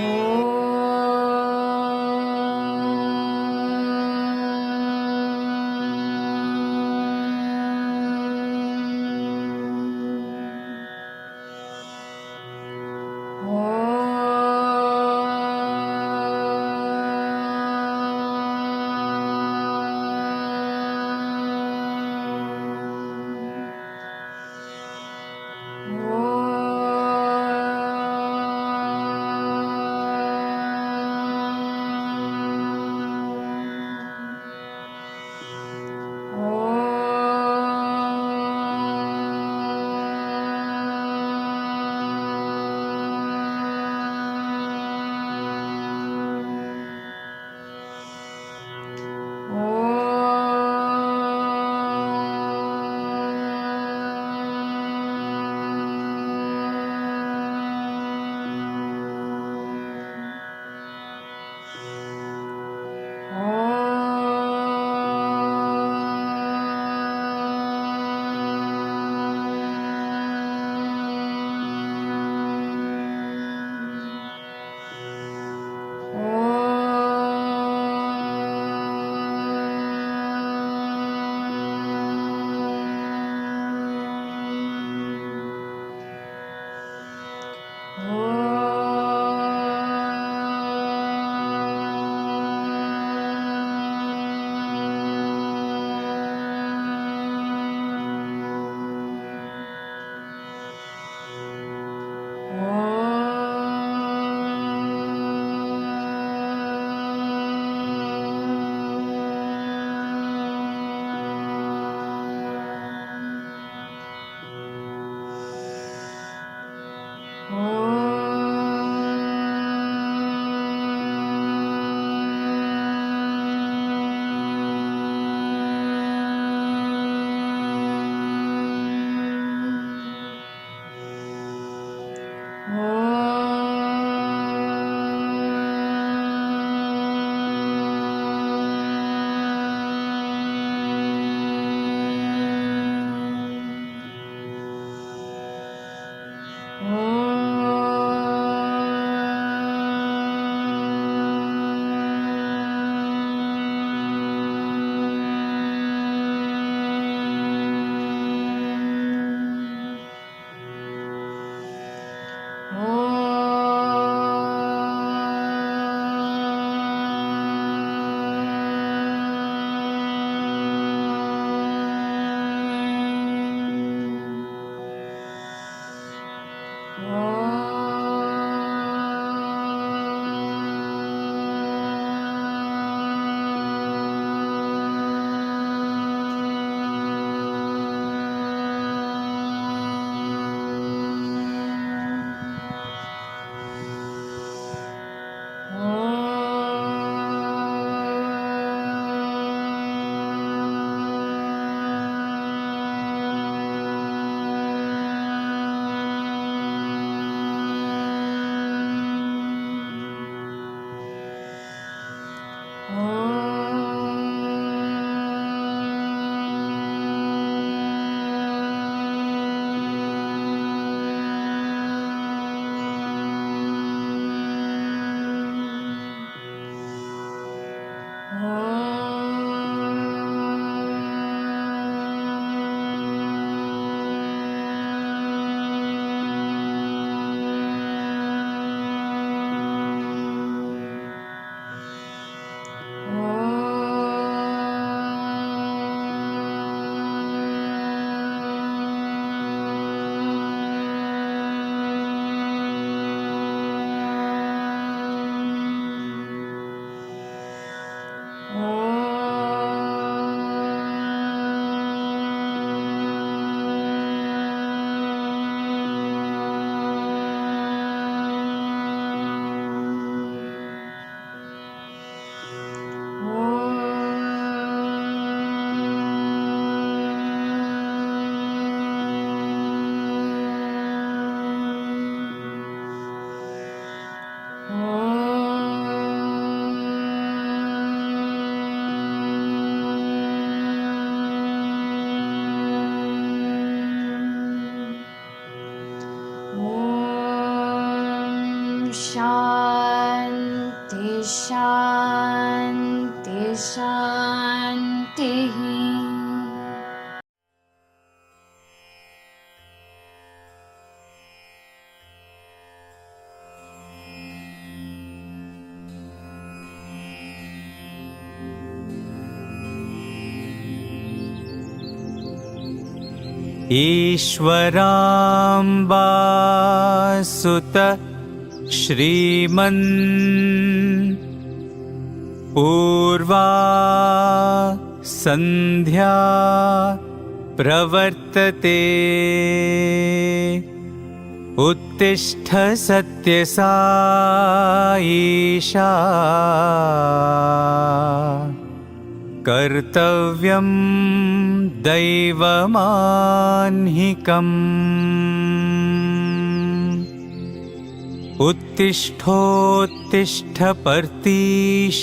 ॐ शान्तिः। ईश्वराम्बासुत श्रीमन् पूर्वा सन्ध्या प्रवर्तते उत्तिष्ठ सत्यसाईशा कर्तव्यं दैवमान्हिकम् उत्तिष्ठोत्तिष्ठ पर्तीश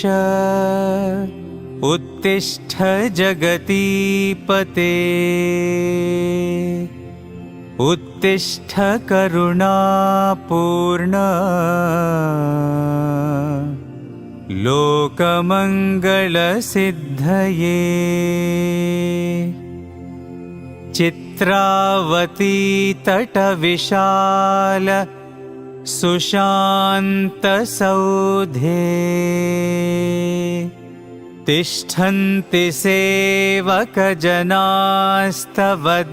उत्तिष्ठ जगतीपते उत्तिष्ठ करुणापूर्ण लोकमङ्गलसिद्धये चित्रावती तटविशाल सुशान्तसौधे तिष्ठन्ति सेवकजनास्तव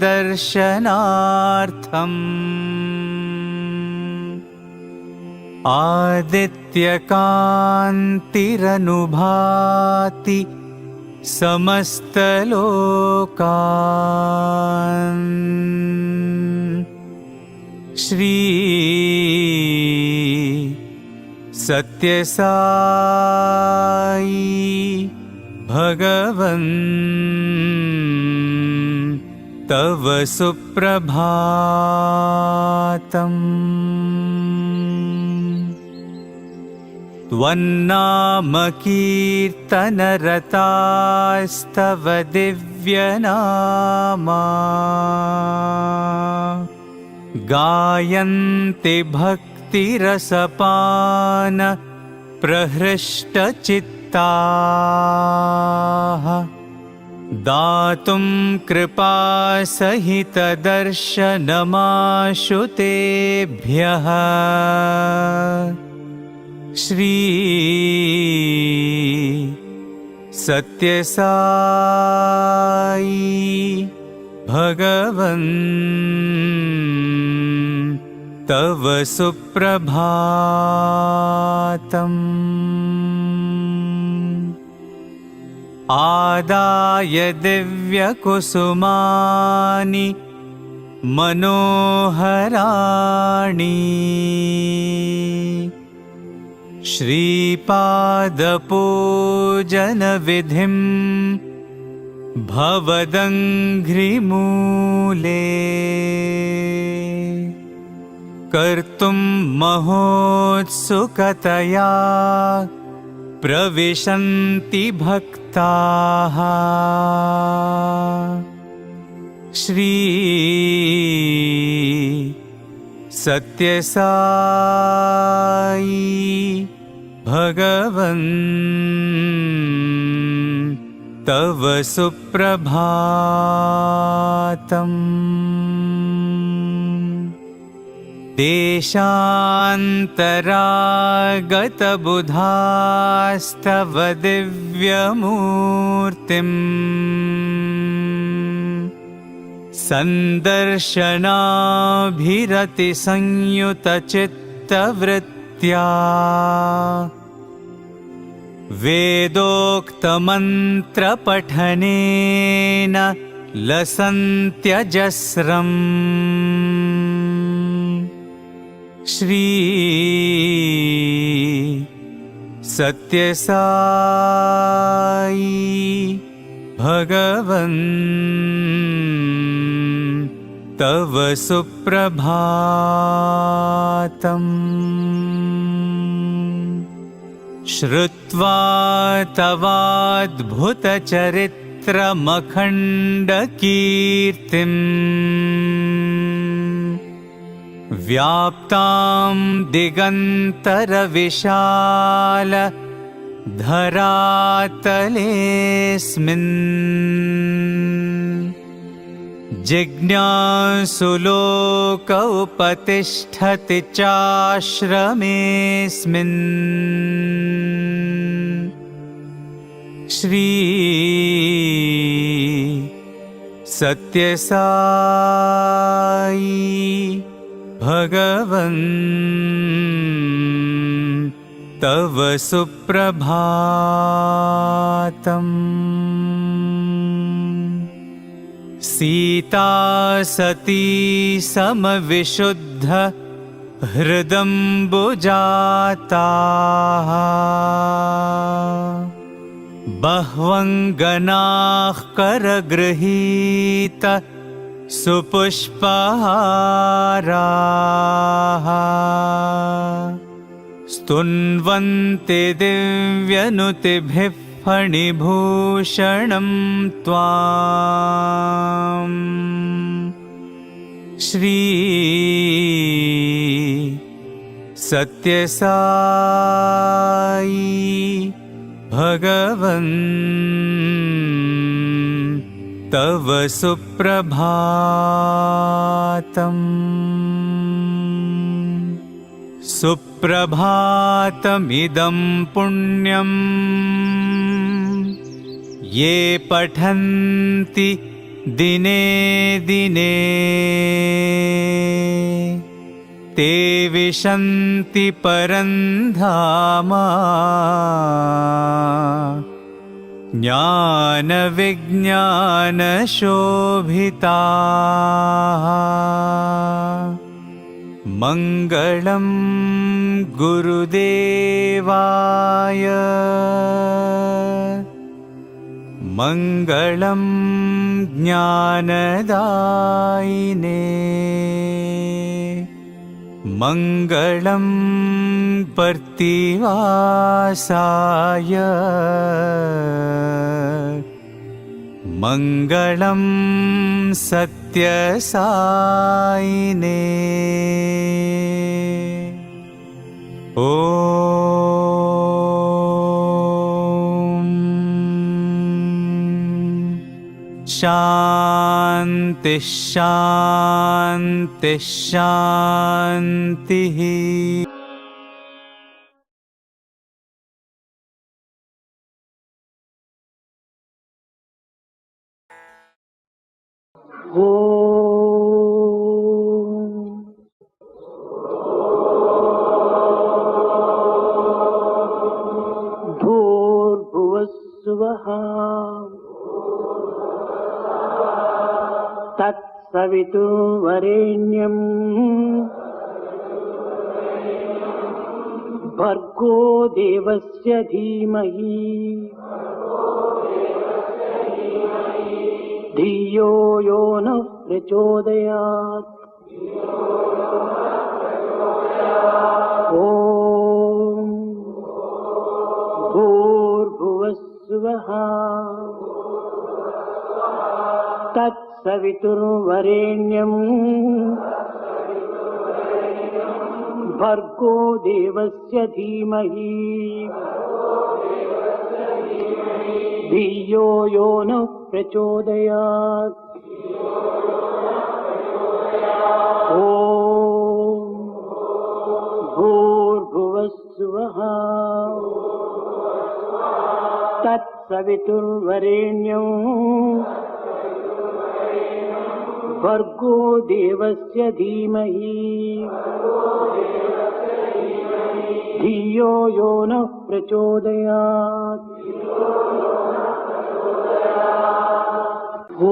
दर्शनार्थम् आदित्यकान्तिरनुभाति समस्तलोकान् श्री सत्यसाई भगवन् तव सुप्रभातम् त्वन्नामकीर्तनरतास्तव दिव्यनामा गायन्ति भक्तिरसपान प्रहृष्टचित्ताः दातुं कृपासहितदर्शनमाशु तेभ्यः श्री सत्यसाई भगवन् तव सुप्रभातम् आदाय दिव्यकुसुमानि मनोहराणि श्रीपादपूजनविधिं भवदङ्घ्रिमूले कर्तुं महोत्सुकतया प्रविशन्ति भक्ताः श्री सत्यसाई भगवन् तव सुप्रभातम् देशान्तरागतबुधास्तव दिव्यमूर्तिम् सन्दर्शनाभिरतिसंयुतचित्तवृत्त्या वेदोक्तमन्त्रपठनेन लसन्त्यजस्रम् श्री सत्यसाई भगवन् तव सुप्रभातम् श्रुत्वा तवाद्भुतचरित्रमखण्डकीर्तिम् व्याप्तां दिगन्तरविशाल धरातलेऽस्मिन् जिज्ञासुलोक उपतिष्ठति चाश्रमेऽस्मिन् श्री सत्यसाई भगवन् तव सुप्रभातम्। सीता सती समविशुद्ध हृदम्बुजाताः बह्वङ्गनाः करगृहीत सुपुष्पहाराः स्तुन्वन्ते दिव्यनुतिभिः फणिभूषणं त्वाम् श्री सत्यसाई भगवन् तव सुप्रभातम्। सुप्रभातमिदं पुण्यम् ये पठन्ति दिने दिने ते विशन्ति परन्धाम ज्ञानविज्ञानशोभिताः मङ्गलं गुरुदेवाय मङ्गलं ज्ञानदायिने मङ्गलं पर्तिवासाय मङ्गलं सत्यसायिने ॐ शान्ति शान्ति शान्तिः। भूर्भुवस्सुवः तत्सवितुर्वरेण्यं भर्गो देवस्य धीमहि धियो यो नः प्रचोदयात्। ॐ भूर्भुवस्सुवः तत्सवितुर्वरेण्यं भर्गो देवस्य धीमहि धियो यो नः प्रचोदयात्। ॐ भूर्भुवस्सुवः तत्सवितुर्वरेण्यं भर्गो देवस्य धीमहि धियो यो नः प्रचोदयात्। ॐ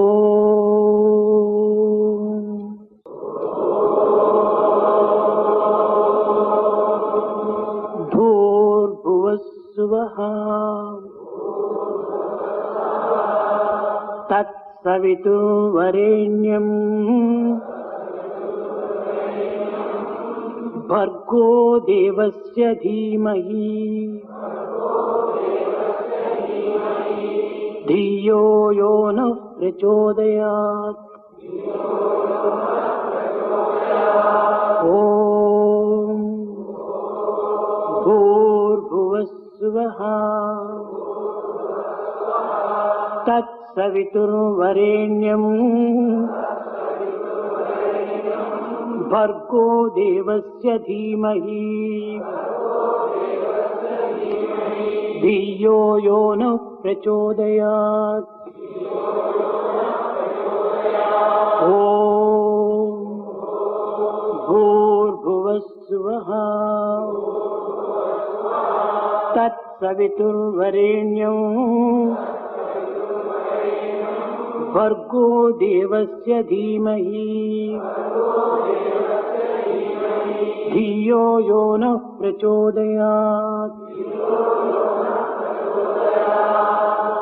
भूर्भुवस्सुवः तत्सवितुर्वरेण्यं भर्गो देवस्य धीमहि धियो यो नः प्रचोदयात्। ॐ भूर्भुवस्सुवः भूर्भुवस्सुवः तत्सवितुर्वरेण्यम् भर्गो देवस्य धीमहि धियो यो नः प्रचोदयात्। ॐ भूर्भुवस्सुवः तत्सवितुर्वरेण्यम् भर्गो देवस्य धीमहि धियो यो नः प्रचोदयात्।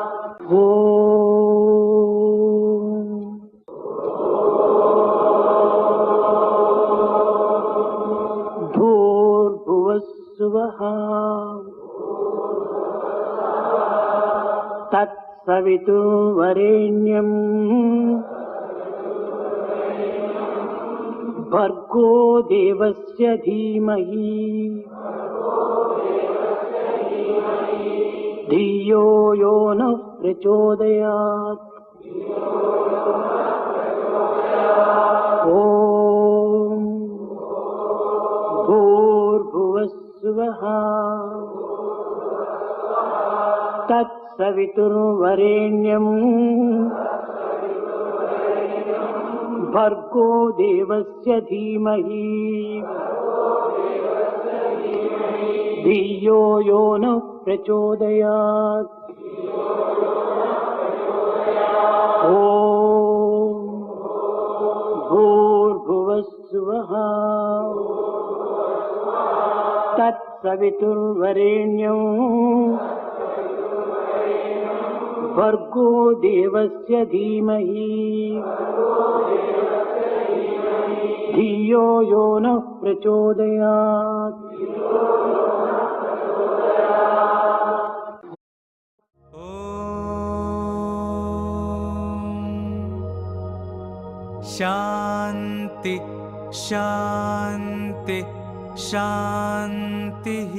ॐ भूर्भुवस्सुवः तत्सवितुर्वरेण्यम् भर्गो देवस्य धीमहि धियो यो नः प्रचोदयात्। ॐ भूर्भुवस्सुवः तत्सवितुर्वरेण्यम् भर्गो देवस्य धीमहि धियो यो नः प्रचोदयात्। ॐ भूर्भुवस्सुवः तत्सवितुर्वरेण्यम् भर्गो देवस्य धीमहि धियो यो नः प्रचोदयात्। शान्ति शान्ति शान्तिः।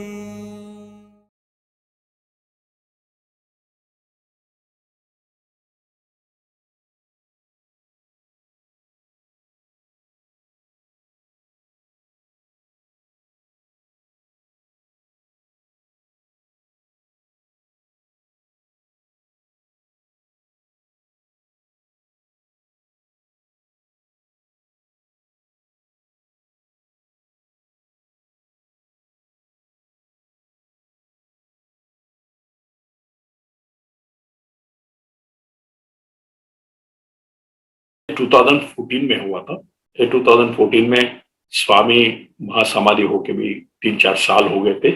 ये 2014 में हुआ था। ये 2014 में स्वामी महासमाधि होके भी 3-4 साल हो गए थे।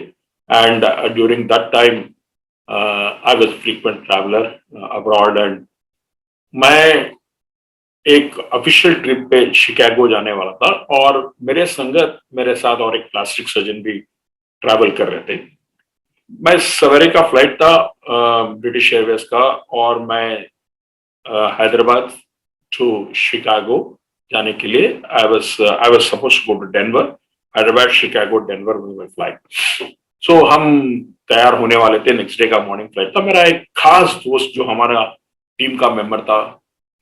And during that time I was frequent traveller abroad and मैं एक ऑफिशियल ट्रिप पे शिकागो जाने वाला था और मेरे संगत मेरे साथ और एक प्लास्टिक सर्जन भी ट्रैवल कर रहे थे। मैं सवेरे का फ्लाइट था ब्रिटिश एयरवेज का और मैं हैदराबाद टू शिकागो जाने के लिए I was supposed to go to Denver. Hyderabad Chicago Denver में फ्लाइट। सो हम तैयार होने वाले थे। नेक्स्ट डे का मॉर्निंग फ्लाइट था। मेरा एक खास दोस्त जो हमारा टीम का मेंबर था,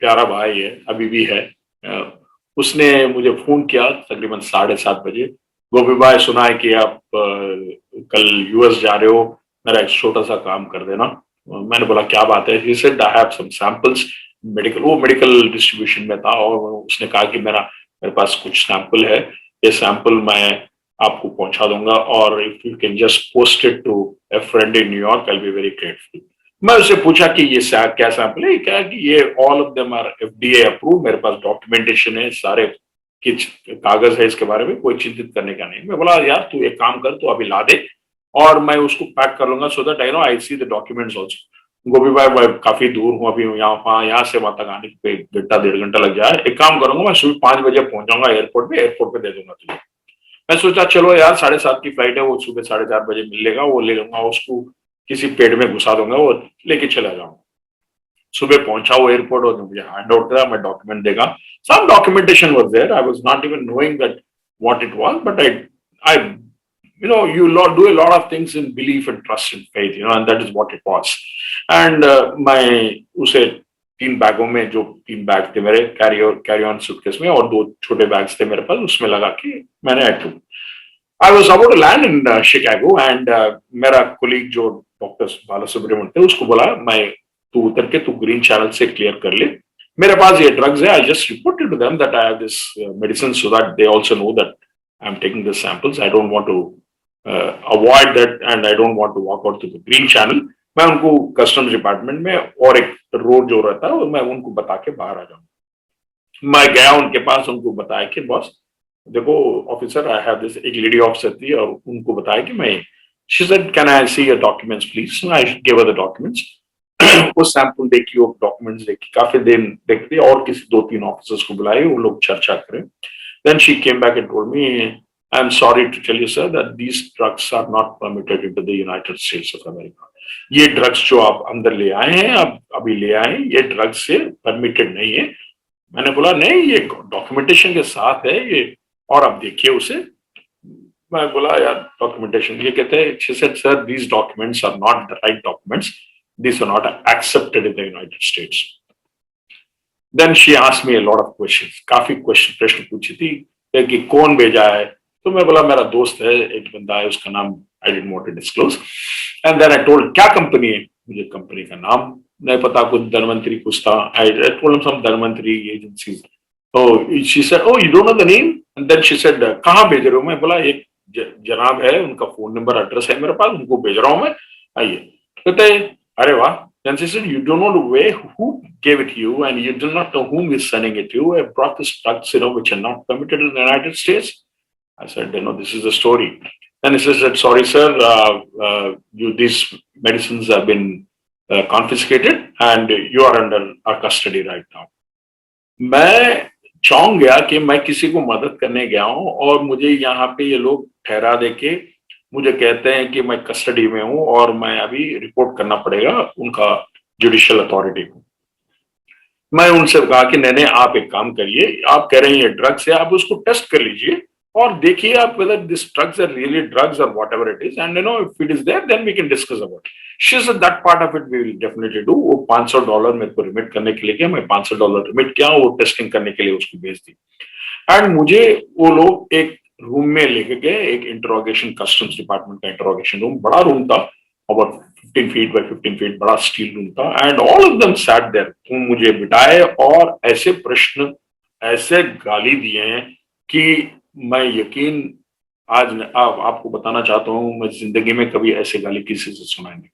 प्यारा भाई है, अभी भी है, उसने मुझे फोन किया तकरीबन 7:30 बजे। गोपी भाई, सुना है कि आप कल यूएस जा रहे हो, मेरा एक छोटा सा काम कर देना। मैंने बोला क्या बात है? He said, I have some samples, वो मेडिकल डिस्ट्रीब्यूशन में था और उसने कहा कि मेरे पास कुछ सैंपल है, ये सैंपल मैं आपको पहुंचा दूंगा और if you can just post it to a friend in New York I will be very grateful. मैं उससे पूछा कि ये क्या सैंपल है? क्या कि ये all of them are FDA approve, मेरे पास डॉक्यूमेंटेशन है, सारे कुछ कागज है इसके बारे में, कोई चिंतित करने का नहीं। मैं बोला यार तू एक काम कर, तू अभी ला दे और मैं उसको पैक कर लूंगा, so that I know I see the documents also. Gopi भाई काफी दूर हूँ अभी, यहाँ से वहां तक आने पे 1.5 घंटा लग जाए। एक काम करूंगा, मैं सुबह 5 बजे पहुंच जाऊंगा एयरपोर्ट पे दे दूंगा तुझे। मैं सोचा चलो यार 7:30 की फ्लाइट है, वो सुबह 4:30 बजे मिलेगा, वो ले लूंगा, उसको किसी पेड़ में घुसा दूंगा, वो लेके चला जाऊंगा। सुबह पहुंचा वो एयरपोर्ट और मुझे हैंड आउट करा, मैं डॉक्यूमेंट देगा। Some documentation was there, I was not even knowing that what it was, but I do a lot of things in belief and trust and faith, and that is what it was. And मैं उसे 3 बैगों में, जो 3 bag थे मेरे carry on suitcase में, और 2 छोटे bags थे मेरे पास, उसमें लगा के मैंने I was about to land in Chicago, and मेरा कोलीग जो डॉक्टर बाला सुब्रमण्यम थे, उसको बोला, तू उतर के तू ग्रीन चैनल से क्लियर कर ले, मेरे पास ये ड्रग्स है. I just reported to them that I have this medicine, so that they also know that I'm taking the samples. I don't want to avoid that, and I don't want to walk out to the green channel. मैं उनको customs department में और एक road जो रहता है, मैं उनको बता के बाहर आ जाऊँ. मैं गया उनके पास, उनको बताया कि बॉस देखो ऑफिसर, आई हैव दिस, एक लेडी ऑफिसर थी, और उनको बताया कि मैं, she said can I see your documents please. I give her the documents. वो सैंपल देखी, वो डॉक्यूमेंट्स देखी, काफी दिन देखती, और किसी 2-3 ऑफिसर्स को बुलाए, वो लोग चर्चा करें. Then she came back and told me, I am sorry to tell you sir that these drugs are not permitted in the United States of America. ये ड्रग्स जो आप अंदर ले आए हैं, आप अभी ले आए हैं, ये ड्रग्स से परमिटेड नहीं है. मैंने बोला नहीं, ये डॉक्यूमेंटेशन के साथ है ये, और आप देखिए उसे. मैं बोला यार डॉक्यूमेंटेशन, ये कहते हैं, she said sir these documents are not the right documents, these are not accepted in the United States. Then she asked me a lot of questions, काफी प्रश्न पूछी थी कि कौन भेजा है. तो मैं बोला मेरा दोस्त है, एक बंदा है, उसका नाम I didn't want to disclose. And then I told क्या कंपनी है, मुझे कंपनी का नाम नहीं पता, कुछ धनवंतरी कुछ था. I told him some Dhanvantari agencies. Oh, she said, oh, you don't know the name? And then she said, कहाँ भेज रहे हो? मैं बोला एक जनाब है, उनका फोन नंबर एड्रेस है मेरे पास, उनको भेज रहा हूँ मैं, आइए. कहते अरे वाह. Then she said, you don't know the way who gave it to you, and you do not know whom is sending it to you. I brought this drugs, which are not permitted in the United States. I said, this is the story. Then she said, sorry sir, these medicines have been confiscated and you are under our custody right now. मैं चौंक गया कि मैं किसी को मदद करने गया हूं, और मुझे यहाँ पे ये लोग ठहरा देके मुझे कहते हैं कि मैं कस्टडी में हूं, और मैं अभी रिपोर्ट करना पड़ेगा उनका जुडिशियल अथॉरिटी को. मैं उनसे कहा कि नहीं, आप एक काम करिए, आप कह रहे हैं ये ड्रग्स है, आप उसको टेस्ट कर लीजिए और देखिए आप whether this drugs are really drugs or whatever it is, and if it is there, then we can discuss about it. She said that part of it we will definitely do. वो $500 मेरे को remit करने के लिए किया, मैं $500 remit किया, वो टेस्टिंग करने के लिए उसको भेज दी. एंड मुझे वो लोग एक रूम में लेके गए, एक इंटरोगेशन, कस्टम्स डिपार्टमेंट का इंटरोगेशन रूम, बड़ा रूम था, about 15 feet by 15 feet, बड़ा स्टील रूम था. And all of them sat there, मुझे बिठाए और ऐसे प्रश्न, ऐसे गाली दिए हैं कि मैं यकीन आज आपको बताना चाहता हूं, मैं जिंदगी में कभी ऐसे गाली किसी से सुना नहीं.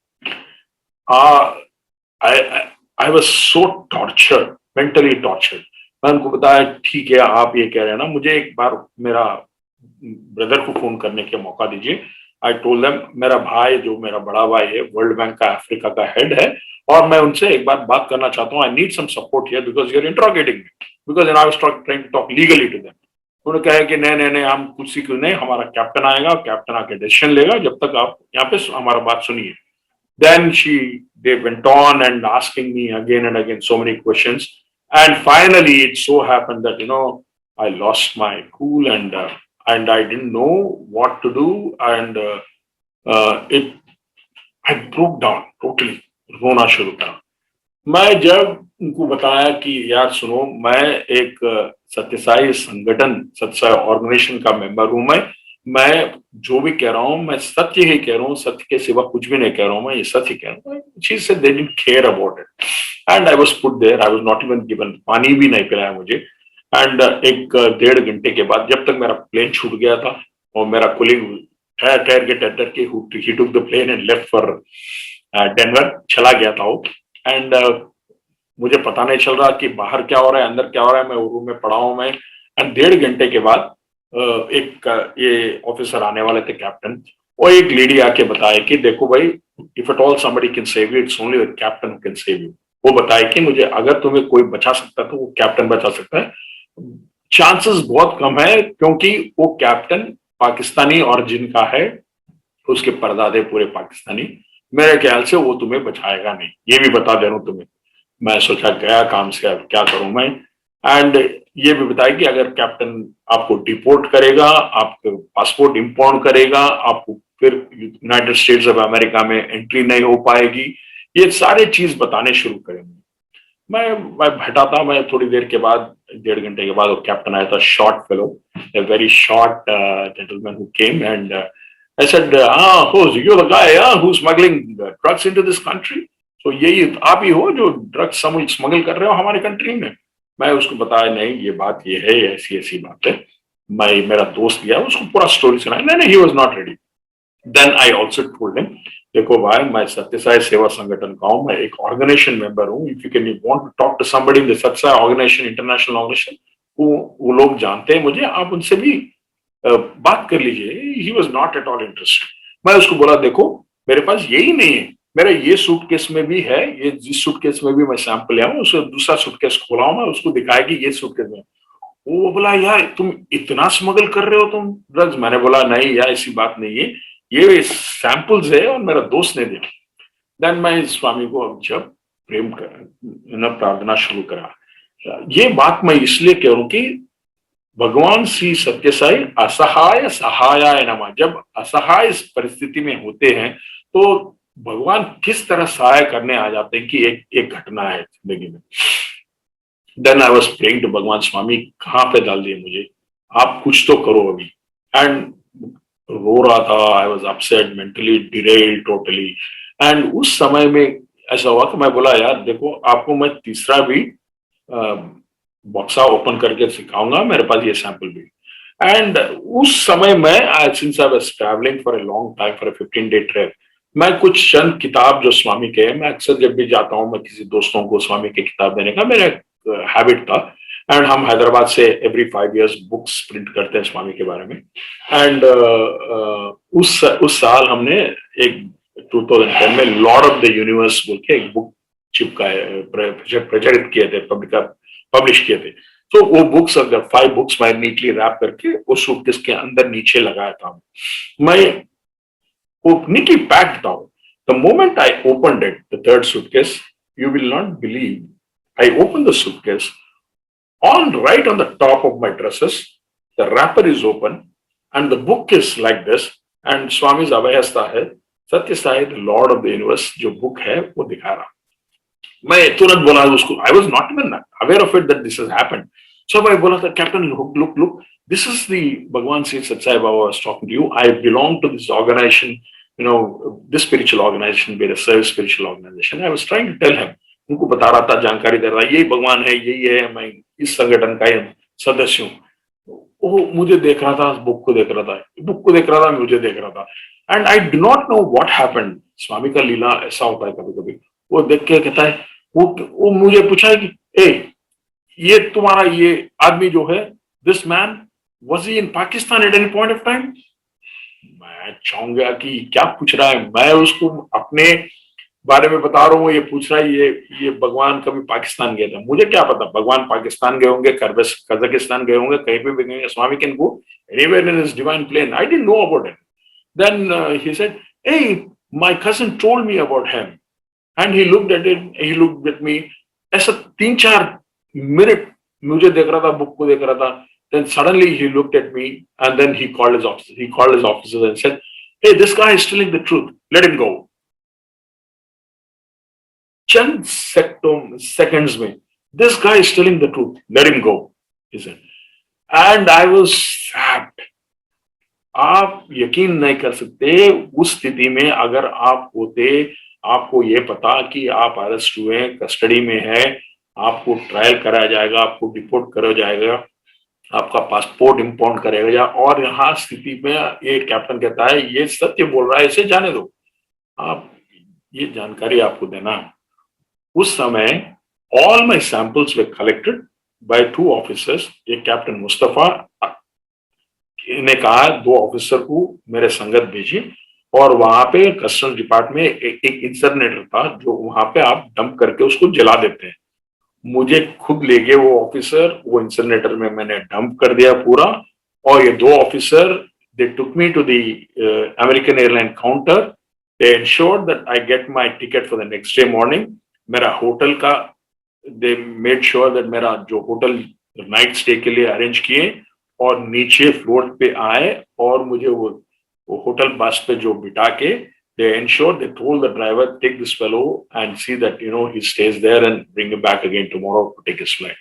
I was so tortured, mentally tortured. मैं उनको बताया ठीक है आप ये कह रहे हैं ना, मुझे एक बार मेरा ब्रदर को फोन करने का मौका दीजिए. आई टोल्ड देम मेरा भाई, जो मेरा बड़ा भाई है, वर्ल्ड बैंक का अफ्रीका का हेड है, और मैं उनसे एक बार बात करना चाहता हूँ. I need some support here because you are interrogating me, because I was trying to talk legally to them. उन्होंने कहा कि नहीं हम कुछ क्यों नहीं, हमारा कैप्टन आएगा, कैप्टन आके डिसीजन लेगा, जब तक आप यहाँ पे हमारा बात सुनिए. Then they went on and asking me again and again so many questions, and finally it so happened that I lost my cool, and I didn't know what to do, and I broke down totally, रोना शुरू करा. मैं जब उनको बताया कि यार सुनो, मैं एक सत्यसाई संगठन, सत्यसाई ऑर्गेनाइजेशन का मेंबर हूं, मैं जो भी कह रहा हूं मैं सत्य ही कह रहा हूं, सत्य के सिवा कुछ भी नहीं कह रहा हूं, मैं ये सत्य कह रहा हूं. She said they didn't care about it, and I was put there. I was not even given, पानी भी नहीं पिलाया मुझे. एंड एक 1.5 घंटे के बाद, जब तक मेरा प्लेन छूट गया था और मेरा कोलीग ठहर के he took the plane and left for Denver, चला गया था वो. एंड मुझे पता नहीं चल रहा कि बाहर क्या हो रहा है, अंदर क्या हो रहा है. मैं रूम में पड़ा हूं मैं. एंड 1.5 घंटे के बाद एक ये ऑफिसर आने वाले थे, कैप्टन, और एक लेडी आके बताए कि देखो भाई, if at all somebody can save you, it's only the captain who can save you. वो बताए कि मुझे अगर तुम्हें कोई बचा सकता तो वो कैप्टन बचा सकता है. चांसेस बहुत कम है क्योंकि वो कैप्टन पाकिस्तानी ऑरिजिन का है, उसके परदादे पूरे पाकिस्तानी. मेरे ख्याल से वो तुम्हें बचाएगा नहीं, ये भी बता दे रहा हूं तुम्हें. मैं सोचा गया काम से, अब क्या करूं मैं. एंड ये भी बताया कि अगर कैप्टन आपको डिपोर्ट करेगा, आपका पासपोर्ट इंपाउंड करेगा, आपको फिर यूनाइटेड स्टेट्स ऑफ अमेरिका में एंट्री नहीं हो पाएगी, ये सारे चीज बताने शुरू करेंगे। मैं बैठा था, मैं थोड़ी देर के बाद, 1.5 घंटे के बाद वो कैप्टन आया था, short fellow, a very short gentleman who came, and I said, oh, you're the guy who's smuggling drugs into this country? So यही आप ही हो जो ड्रग्स स्मगल कर रहे हो हमारे कंट्री में? मैं उसको बताया, नहीं ये बात ये है, ऐसी ऐसी बात है। मेरा दोस्त गया, उसको पूरा स्टोरी सुनाया। नहीं, he was not ready. Then I also told him, देखो भाई, मैं सत्यसाई सेवा संगठन का हूँ, मैं एक ऑर्गेनाइजेशन मेंबर हूँ। If you can want to talk to somebody in the Sathya Sai organization, international organization, वो लोग जानते हैं मुझे, आप उनसे भी बात कर लीजिए। He was not at all interested. मैं उसको बोला, देखो मेरे पास यही नहीं है, मेरा ये सूटकेस में भी है, ये जिस सूटकेस में भी मैं सैंपल लिया हूँ, उसका दूसरा सूटकेस खोला हूँ, मैं उसको दिखाया कि ये सूटकेस में। वो बोला, यार तुम इतना स्मगल कर रहे हो तुम ड्रग्स? मैंने बोला, नहीं यार ऐसी बात नहीं है, ये सैंपल्स है और मेरा दोस्त ने दिया। देन मैं स्वामी को जब प्रेम कर प्रार्थना शुरू करा, ये बात मैं इसलिए कह रहा हूं कि भगवान श्री सत्यसाई असहाय सहायाय नमः, जब असहाय इस परिस्थिति में होते हैं तो भगवान किस तरह सहाय करने आ जाते हैं कि एक घटना है जिंदगी में। Then I was praying to भगवान, स्वामी कहाँ पे डाल दिए मुझे, आप कुछ तो करो अभी। एंड रो रहा था, I was upset, mentally derailed totally. And उस समय में ऐसा हुआ कि मैं बोला, यार देखो आपको मैं तीसरा भी बॉक्सा ओपन करके सिखाऊंगा, मेरे पास ये सैंपल भी। एंड उस समय में since I was travelling for a long time, for a 15-day trip, मैं कुछ चंद किताब जो स्वामी के हैं, मैं अक्सर जब भी जाता हूँ मैं किसी दोस्तों को स्वामी की किताब देने का मेरा हैबिट था। एंड हम हैदराबाद से एवरी 5 years बुक्स प्रिंट करते हैं स्वामी के बारे में। एंड उस साल हमने एक 2010 में लॉर्ड ऑफ द यूनिवर्स बोल के एक बुक चिपकाए, प्रचारित किए थे, पब्लिश किए थे। तो वो बुक्स, अगर 5 बुक्स मैं नीटली रैप करके उस सूटकेस के अंदर नीचे लगाया था। मैं वो नीटली पैक्ड था। The moment I opened it, the third suitcase, you will not believe, I opened the suitcase. Right on the top of my dresses, the wrapper is open, and the book is like this. And Swami's Abhayasta है, सत्य Sai the Lord of the Universe, जो book है वो दिखा रहा। मैं तुरंत बोला उसको, I was not even aware of it that this has happened. So मैं बोला था, Captain, look, this is the Bhagwan Sri Sathya Sai Baba was talking to you. I belong to this organization, this spiritual organization, be a service spiritual organization. I was trying to tell him, उनको बता रहा था, जानकारी दे रहा था, यही भगवान है, यही है, मैं इस संगठन का सदस्य हूँ। वो मुझे देख रहा था, बुक को देख रहा था, मुझे देख रहा था। And I do not know what happened. Swami का लीला ऐसा होता है कभी कभी। वो देख के कहता है, वो मुझे पूछा है कि ये तुम्हारा ये आदमी जो है, this man, was he in Pakistan at any point of time? मैं चाहूंगा कि क्या पूछ रहा है। मैं उसको अपने बारे में बता रहा हूँ, ये पूछ रहा है ये भगवान कभी पाकिस्तान गए थे। मुझे क्या पता, भगवान पाकिस्तान गए होंगे, कजाकिस्तान गए होंगे, कहीं पे भी गए। Swami can go anywhere in his divine plane. I didn't know about it. Then he said, hey, my cousin told me about him, and he looked at me। ऐसा 3-4 मिनट मुझे देख रहा था, बुक को देख रहा था। Then suddenly he looked at me, and then he called his officers and said, hey, this guy is telling the truth, let him go। Chand seconds में, this guy is telling the truth, let him go, he said। And I was trapped। आप यकीन नहीं कर सकते, उस स्थिति में अगर आप होते, आपको ये पता कि आप अरेस्ट हुए, कस्टडी में है, आपको ट्रायल कराया जाएगा, आपको डिपोर्ट करा जाएगा, आपका पासपोर्ट इंपाउंड करेगा जा, और यहाँ स्थिति में ये कैप्टन कहता है ये सत्य बोल रहा है, इसे जाने दो। आप ये जानकारी आपको देना है। उस समय all my samples were collected by 2 officers। ये कैप्टन मुस्तफा ने कहा 2 ऑफिसर को मेरे संगत भेजिए, और वहां पे कस्टम्स डिपार्टमेंट में एक इंसिनरेटर था जो वहां पे आप डंप करके उसको जला देते हैं। मुझे खुद ले गए वो ऑफिसर, वो इंसिनरेटर में मैंने डंप कर दिया पूरा। और ये 2 officer, they took me to the American airline counter, they ensured that I get my ticket for the next day morning। मेरा होटल का, दे मेड श्योर दैट मेरा जो होटल नाइट स्टे के लिए अरेंज किए और नीचे फ्लोर पे आए और मुझे वो होटल बस पे जो बिठा के they ensured, they told the driver, take this fellow and see that he stays there and bring him back again tomorrow to take his flight.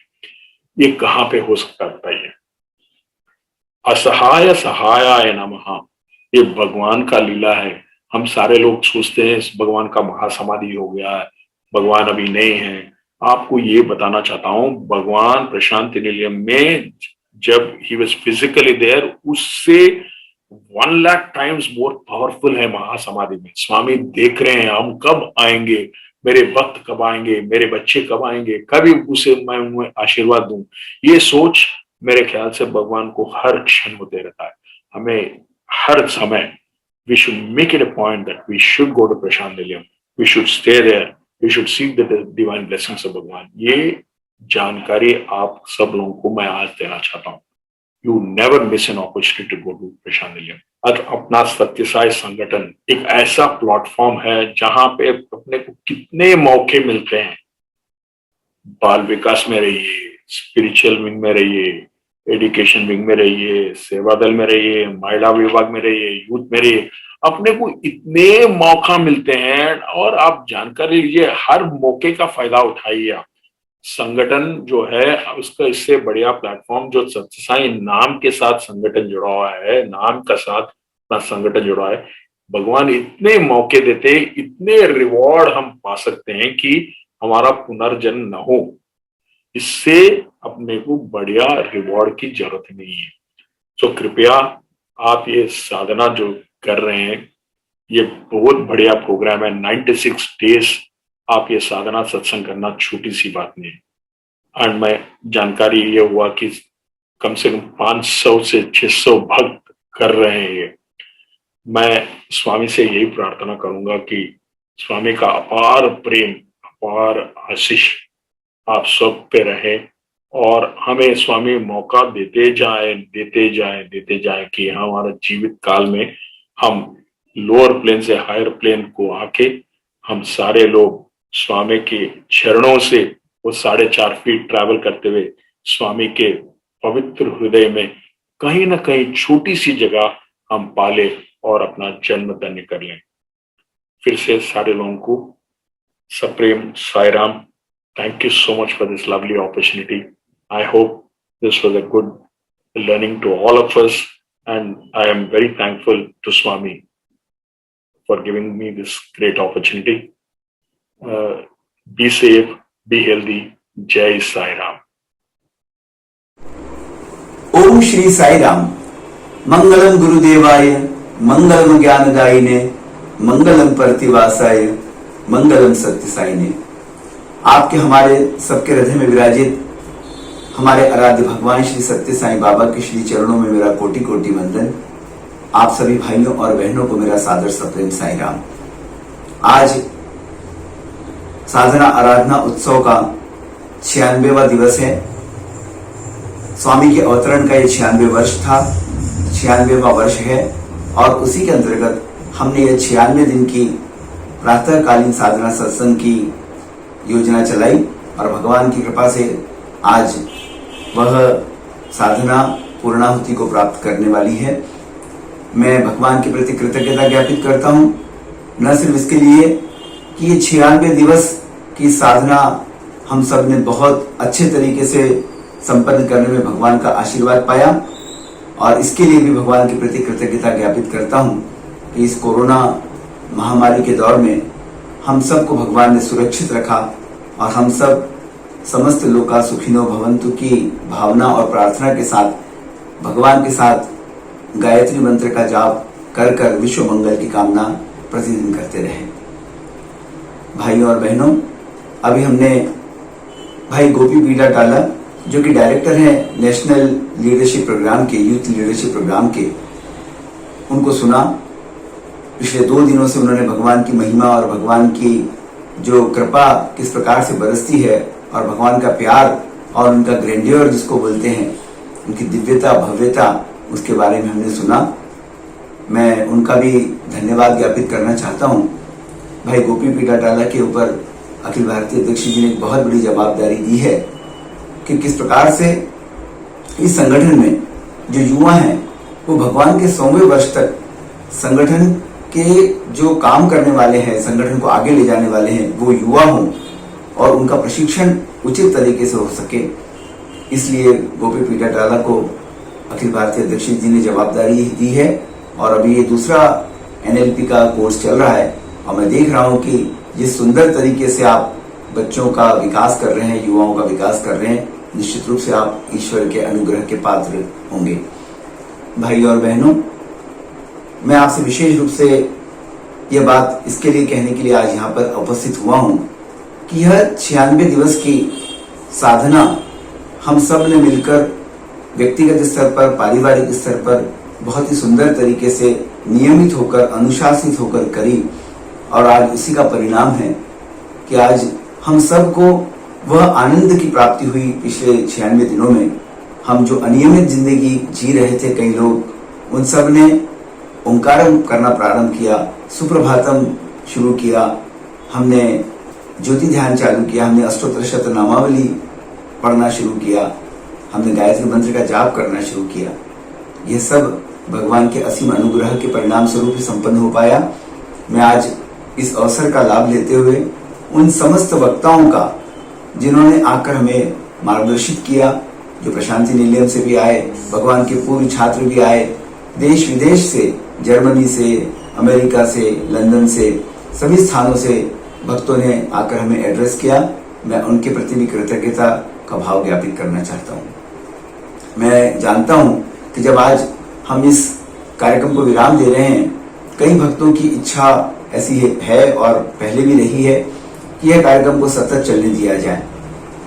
ये कहाँ पे हो सकता है बताइए? असहाय सहायाय नमः, ये भगवान का लीला है। हम सारे लोग सोचते हैं इस भगवान का महासमाधि हो गया है, भगवान अभी नहीं है। आपको ये बताना चाहता हूं, भगवान प्रशांति निलयम में जब ही वॉज फिजिकली देयर, उससे 1 लाख टाइम्स मोर पावरफुल है महासमाधि में। स्वामी देख रहे हैं हम कब आएंगे, मेरे भक्त कब आएंगे, मेरे बच्चे कब आएंगे, कभी उसे मैं उन्हें आशीर्वाद दूं। ये सोच मेरे ख्याल से भगवान को हर क्षण होते रहता है। हमें हर समय we should make it a point that we should go to Prashant Nilayam, we should stay there, we should seek the divine blessings of भगवान। ये जानकारी आप सब लोगों को मैं आज देना चाहता हूँ। You never miss an opportunity to go to Prashant Nilayam। और अपना सत्य साई संगठन एक ऐसा प्लेटफॉर्म है जहां पे अपने को कितने मौके मिलते हैं। बाल विकास में रहिए, स्पिरिचुअल विंग में रहिए, एजुकेशन विंग में रहिए, सेवा दल में रहिए, महिला विभाग में रहिए, यूथ में रहिए, अपने को इतने मौका मिलते हैं। और आप जानकारी लीजिए, हर मौके का फायदा उठाइए आप। संगठन जो है उसका इससे बढ़िया प्लेटफॉर्म जो सत्य साई नाम के साथ संगठन जुड़ा हुआ है, नाम का साथ अपना संगठन जुड़ा है, भगवान इतने मौके देते, इतने रिवॉर्ड हम पा सकते हैं कि हमारा पुनर्जन्म न हो। इससे अपने को बढ़िया रिवॉर्ड की जरूरत नहीं है। तो कृपया आप ये साधना जो कर रहे हैं, ये बहुत बढ़िया प्रोग्राम है। 96 डेज आप ये साधना सत्संग करना छोटी सी बात नहीं है। और मैं जानकारी ये हुआ कि कम से कम 500 से 600 भक्त कर रहे हैं ये। मैं स्वामी से यही प्रार्थना करूंगा कि स्वामी का अपार प्रेम, अपार आशीष आप सब पे रहे और हमें स्वामी मौका देते जाए कि हमारा जीवित काल में हम लोअर प्लेन से हायर प्लेन को आके हम सारे लोग स्वामी के चरणों से वो 4.5 फीट ट्रैवल करते हुए स्वामी के पवित्र हृदय में कहीं ना कहीं छोटी सी जगह हम पाले और अपना जन्म धन्य कर लें। फिर से सारे लोगों को सप्रेम Sai Ram. Thank you so much for this lovely opportunity. I hope this was a good learning to all of us, and I am very thankful to Swami for giving me this great opportunity. Be safe, be healthy. Jai Sai Ram. ओम श्री साई राम। मंगलम गुरुदेवाय, मंगलम ज्ञानदायिने, मंगलम प्रतिवासाय, मंगलम सत्य साईने। आपके हमारे सबके हृदय में विराजित हमारे आराध्य भगवान श्री सत्य साईं बाबा के श्री चरणों में मेरा कोटि कोटि वंदन। आप सभी भाइयों और बहनों को मेरा सादर सप्रेम साई राम। आज साधना आराधना उत्सव का 96वां दिवस है। स्वामी के अवतरण का ये 96 वर्ष था, 96वां वर्ष है और उसी के अंतर्गत हमने ये 96 दिन की प्रातःकालीन साधना सत्संग की योजना चलाई और भगवान की कृपा से आज वह साधना पूर्णाहुति को प्राप्त करने वाली है। मैं भगवान के प्रति कृतज्ञता ज्ञापित करता हूँ, न सिर्फ इसके लिए कि ये 96 दिवस की साधना हम सब ने बहुत अच्छे तरीके से संपन्न करने में भगवान का आशीर्वाद पाया और इसके लिए भी भगवान के प्रति कृतज्ञता ज्ञापित करता हूँ कि इस कोरोना महामारी के दौर में हम सबको भगवान ने सुरक्षित रखा और हम सब समस्त लोका सुखिनो भवन्तु की भावना और प्रार्थना के साथ भगवान के साथ गायत्री मंत्र का जाप कर कर विश्व मंगल की कामना प्रतिदिन करते रहे। भाइयों और बहनों, अभी हमने भाई गोपी पीड़ा टाला जो कि डायरेक्टर हैं नेशनल लीडरशिप प्रोग्राम के, यूथ लीडरशिप प्रोग्राम के, उनको सुना। पिछले 2 दिनों से उन्होंने भगवान की महिमा और भगवान की जो कृपा किस प्रकार से बरसती है और भगवान का प्यार और उनका ग्रैंडियर जिसको बोलते हैं, उनकी दिव्यता भव्यता, उसके बारे में हमने सुना। मैं उनका भी धन्यवाद ज्ञापित करना चाहता हूँ। भाई गोपी पीड़ा टाला के ऊपर अखिल भारतीय अध्यक्ष जी ने एक बहुत बड़ी जवाबदारी दी है कि किस प्रकार से इस संगठन में जो युवा हैं वो भगवान के 100वें वर्ष तक संगठन के जो काम करने वाले हैं, संगठन को आगे ले जाने वाले हैं, वो युवा हों और उनका प्रशिक्षण उचित तरीके से हो सके। इसलिए गोपी पीटाटाला को अखिल भारतीय अध्यक्ष जी ने जवाबदारी दी है और अभी ये दूसरा NLP का कोर्स चल रहा है और मैं देख रहा हूँ कि जिस सुंदर तरीके से आप बच्चों का विकास कर रहे हैं, युवाओं का विकास कर रहे हैं, निश्चित रूप से आप ईश्वर के अनुग्रह के पात्र होंगे। भाई और बहनों, मैं आपसे विशेष रूप से यह बात इसके लिए कहने के लिए आज यहाँ पर उपस्थित हुआ हूँ कि यह 96 दिवस की साधना हम सब ने मिलकर व्यक्तिगत स्तर पर, पारिवारिक स्तर पर बहुत ही सुंदर तरीके से नियमित होकर, अनुशासित होकर करी और आज इसी का परिणाम है कि आज हम सबको वह आनंद की प्राप्ति हुई। पिछले 96 दिनों में हम जो अनियमित जिंदगी जी रहे थे, कई लोग, उन सब ने ओंकारम करना प्रारंभ किया, सुप्रभातम शुरू किया, हमने ज्योति ध्यान चालू किया, हमने अष्टोत्तर शतनामावली पढ़ना शुरू किया, हमने गायत्री मंत्र का जाप करना शुरू किया। यह सब भगवान के असीम अनुग्रह के परिणाम स्वरूप ही संपन्न हो पाया। मैं आज इस अवसर का लाभ लेते हुए उन समस्त वक्ताओं का जिन्होंने आकर हमें मार्गदर्शित किया, जो प्रशांति निलयम से भी आए, भगवान के पूर्व छात्र भी आए, देश विदेश से, जर्मनी से, अमेरिका से, लंदन से, सभी स्थानों से भक्तों ने आकर हमें एड्रेस किया। मैं उनके प्रति भी कृतज्ञता का भाव ज्ञापित करना चाहता हूँ। मैं जानता हूँ कि जब आज हम इस कार्यक्रम को विराम दे रहे हैं, कई भक्तों की इच्छा ऐसी है और पहले भी रही है कि यह कार्यक्रम को सतत चलने दिया जाए।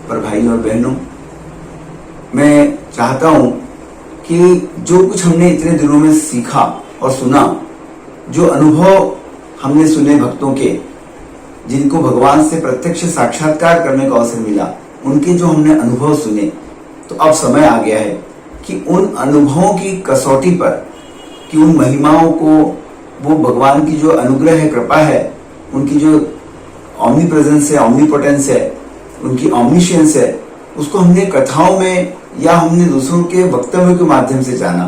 पर भाई और बहनों, मैं चाहता हूं कि जो कुछ हमने इतने दिनों में सीखा और सुना, जो अनुभव हमने सुने भक्तों के, जिनको भगवान से प्रत्यक्ष साक्षात्कार करने का अवसर मिला, उनके जो हमने अनुभव सुने, तो अब समय आ गया है कि उन अनुभवों की कसौटी पर, कि उन महिमाओं को, वो भगवान की जो अनुग्रह है, कृपा है, उनकी जो ऑमनी प्रेजेंस है, ऑमनीपोटेंस है, उनकी ऑमनिशियंस है, उसको हमने कथाओं में या हमने दूसरों के वक्तव्यों के माध्यम से जाना,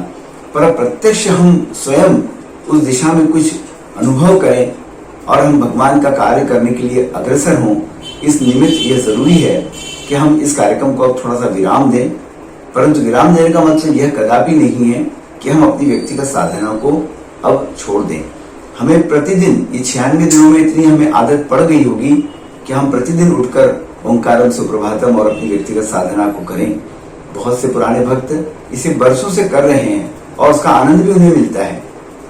पर प्रत्यक्ष हम स्वयं उस दिशा में कुछ अनुभव करें और हम भगवान का कार्य करने के लिए अग्रसर हों। इस निमित्त यह जरूरी है कि हम इस कार्यक्रम को अब थोड़ा सा विराम दें, परंतु विराम देने का मतलब यह कदापि नहीं है कि हम अपनी व्यक्तिगत साधना को अब छोड़ दें। हमें प्रतिदिन, ये 96 दिनों में इतनी हमें आदत पड़ गई होगी कि हम प्रतिदिन उठकर ओंकारम, सुप्रभातम और अपनी व्यक्तिगत साधना को करें। बहुत से पुराने भक्त इसे बरसों से कर रहे हैं और उसका आनंद भी उन्हें मिलता है,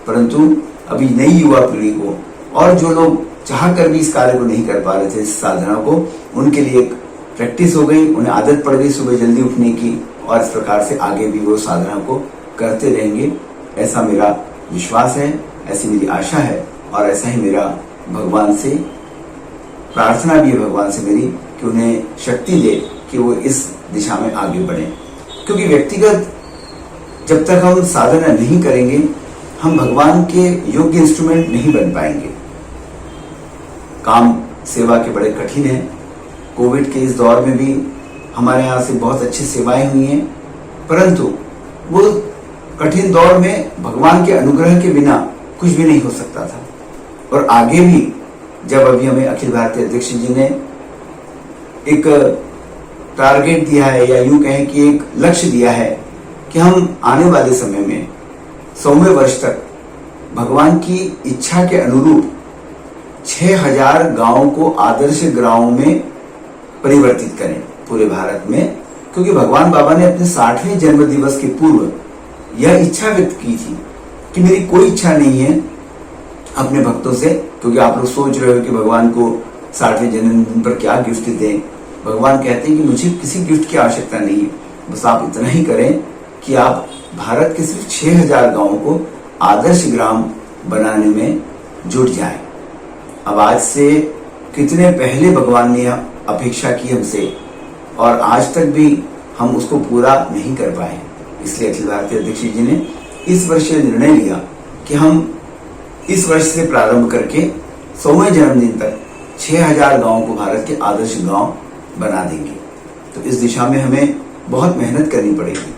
परंतु अभी नई युवा पीढ़ी को और जो लोग चाह कर भी इस कार्य को नहीं कर पा रहे थे, इस साधना को, उनके लिए एक प्रैक्टिस हो गई, उन्हें आदत पड़ गई सुबह जल्दी उठने की और इस प्रकार से आगे भी वो साधना को करते रहेंगे। ऐसा मेरा विश्वास है, ऐसी मेरी आशा है और ऐसा ही मेरा भगवान से प्रार्थना भी है, भगवान से मेरी, कि उन्हें शक्ति दे कि वो इस दिशा में आगे बढ़े। क्योंकि व्यक्तिगत जब तक हम साधना नहीं करेंगे, हम भगवान के योग्य इंस्ट्रूमेंट नहीं बन पाएंगे। काम सेवा के बड़े कठिन है। कोविड के इस दौर में भी हमारे यहाँ से बहुत अच्छी सेवाएं हुई हैं, परंतु वो कठिन दौर में भगवान के अनुग्रह के बिना कुछ भी नहीं हो सकता था। और आगे भी जब अभी हमें अखिल भारतीय अध्यक्ष जी ने एक टारगेट दिया है, या यूं कहें कि एक लक्ष्य दिया है कि हम आने वाले समय में 100वें वर्ष तक भगवान की इच्छा के अनुरूप 6000 गांवों को आदर्श गांवों में परिवर्तित करें पूरे भारत में। क्योंकि भगवान बाबा ने अपने 60वें जन्म दिवस के पूर्व यह इच्छा व्यक्त की थी कि मेरी कोई इच्छा नहीं है अपने भक्तों से, क्योंकि आप लोग सोच रहे हो कि भगवान को 60वें जन्मदिन पर क्या गिफ्ट दें। भगवान कहते हैं कि मुझे किसी गिफ्ट की आवश्यकता नहीं है, बस आप इतना ही करें कि आप भारत के सिर्फ 6000 गांवों को आदर्श ग्राम बनाने में जुट जाएं। अब आज से कितने पहले भगवान ने अपेक्षा की हमसे और आज तक भी हम उसको पूरा नहीं कर पाए। इसलिए अखिल भारतीय अध्यक्ष जी ने इस वर्ष निर्णय लिया कि हम इस वर्ष से प्रारंभ करके 100वें जन्मदिन तक 6000 गांवों को भारत के आदर्श गांव बना देंगे। तो इस दिशा में हमें बहुत मेहनत करनी पड़ेगी।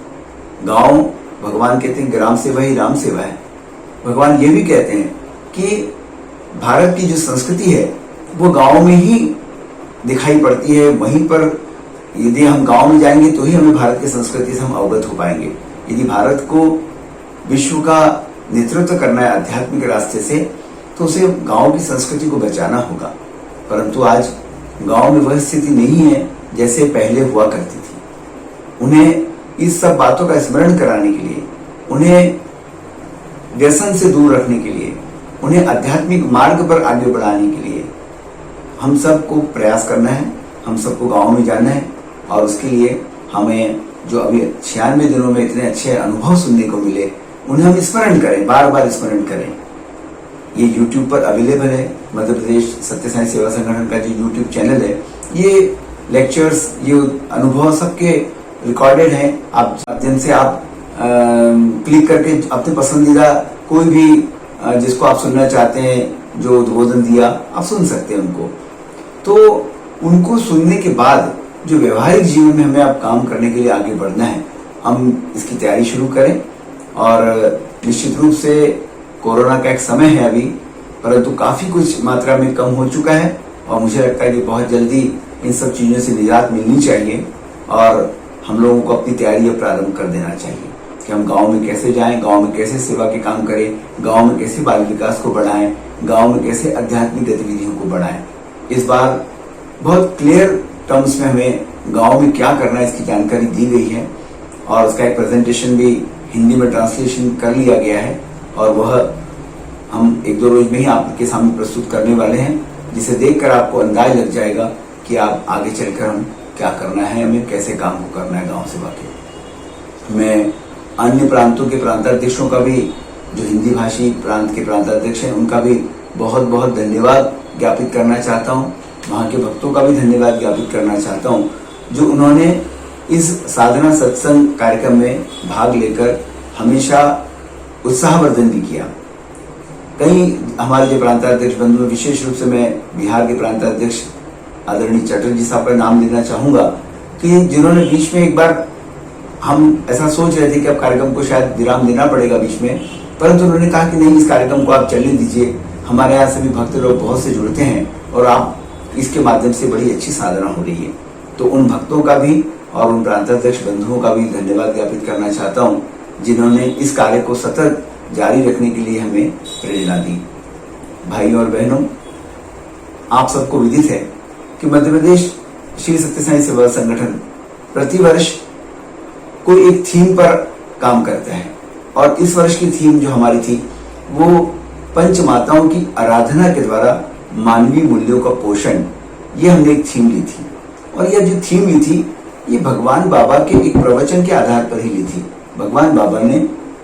गांव, भगवान कहते हैं ग्राम सेवा ही राम सेवा है। भगवान ये भी कहते हैं कि भारत की जो संस्कृति है वो गांव में ही दिखाई पड़ती है। वहीं पर यदि हम गांव में जाएंगे तो ही हमें भारत की संस्कृति से हम अवगत हो पाएंगे। यदि भारत को विश्व का नेतृत्व करना है आध्यात्मिक रास्ते से, तो उसे गांव की संस्कृति को बचाना होगा। परंतु आज गांव में वह स्थिति नहीं है जैसे पहले हुआ करती थी। उन्हें इस सब बातों का स्मरण कराने के लिए, उन्हें व्यसन से दूर रखने के लिए, उन्हें आध्यात्मिक मार्ग पर आगे बढ़ाने के लिए हम सबको प्रयास करना है। हम सबको गांव में जाना है और उसके लिए हमें जो अभी 96 दिनों में इतने अच्छे अनुभव सुनने को मिले, उन्हें हम स्मरण करें, बार बार स्मरण करें। ये YouTube पर अवेलेबल है। मध्य प्रदेश सत्य साई सेवा संगठन का जो YouTube चैनल है, ये लेक्चर्स, ये अनुभव सबके रिकॉर्डेड हैं। आप माध्यम से आप क्लिक करके अपने पसंदीदा कोई भी जिसको आप सुनना चाहते हैं, जो उद्बोधन दिया, आप सुन सकते हैं उनको। तो उनको सुनने के बाद जो व्यवहारिक जीवन में हमें अब काम करने के लिए आगे बढ़ना है, हम इसकी तैयारी शुरू करें। और निश्चित रूप से कोरोना का एक समय है अभी, परंतु काफी कुछ मात्रा में कम हो चुका है और मुझे लगता है कि बहुत जल्दी इन सब चीजों से निजात मिलनी चाहिए और हम लोगों को अपनी तैयारी प्रारंभ कर देना चाहिए कि हम गांव में कैसे जाएं, गांव में कैसे सेवा के काम करें, गांव में कैसे बाल विकास को बढ़ाएं, गांव में कैसे आध्यात्मिक गतिविधियों को बढ़ाएं। इस बार बहुत क्लियर टर्म्स में हमें गांव में क्या करना है इसकी जानकारी दी गई है और उसका एक प्रेजेंटेशन भी हिंदी में ट्रांसलेशन कर लिया गया है और वह हम 1-2 रोज में ही आपके सामने प्रस्तुत करने वाले हैं, जिसे देखकर आपको अंदाज लग जाएगा कि आप आगे चलकर हम क्या करना है, हमें कैसे काम को करना है गांव सेवा के। मैं अन्य प्रांतों के प्रांताध्यक्षों का भी, जो हिंदी भाषी प्रांत के प्रांताध्यक्ष हैं, उनका भी बहुत बहुत धन्यवाद ज्ञापित करना चाहता हूँ। वहाँ के भक्तों का भी धन्यवाद ज्ञापित करना चाहता हूँ जो उन्होंने इस साधना सत्संग कार्यक्रम में भाग लेकर हमेशा उत्साहवर्धन भी किया। कई हमारे जो प्रांताध्यक्ष बंधु, विशेष रूप से मैं बिहार के प्रांताध्यक्ष आदरणीय चटर्जी साहब का नाम लेना चाहूंगा कि जिन्होंने बीच में एक बार, हम ऐसा सोच रहे थे कि अब कार्यक्रम को शायद विराम देना पड़ेगा बीच में, परंतु उन्होंने कहा कि नहीं, इस कार्यक्रम को आप चलने दीजिए, हमारे यहाँ से भी भक्त लोग बहुत से जुड़ते हैं और आप इसके माध्यम से बड़ी अच्छी साधना हो रही है। तो उन भक्तों का भी और उन प्रांताध्यक्ष बंधुओं का भी धन्यवाद ज्ञापित करना चाहता हूँ जिन्होंने इस कार्य को सतत जारी रखने के लिए हमें प्रेरणा दी। भाइयों और बहनों, आप सबको विदित है कि मध्य प्रदेश श्री सत्य साई सेवा संगठन प्रतिवर्ष कोई एक थीम पर काम करता है और इस वर्ष की थीम जो हमारी थी वो पंच माताओं की आराधना के द्वारा मानवीय मूल्यों का पोषण, ये हमने एक थीम ली थी। और यह जो थीम ली थी ये भगवान बाबा के एक प्रवचन के आधार पर ही ली थी। भगवान बाबा ने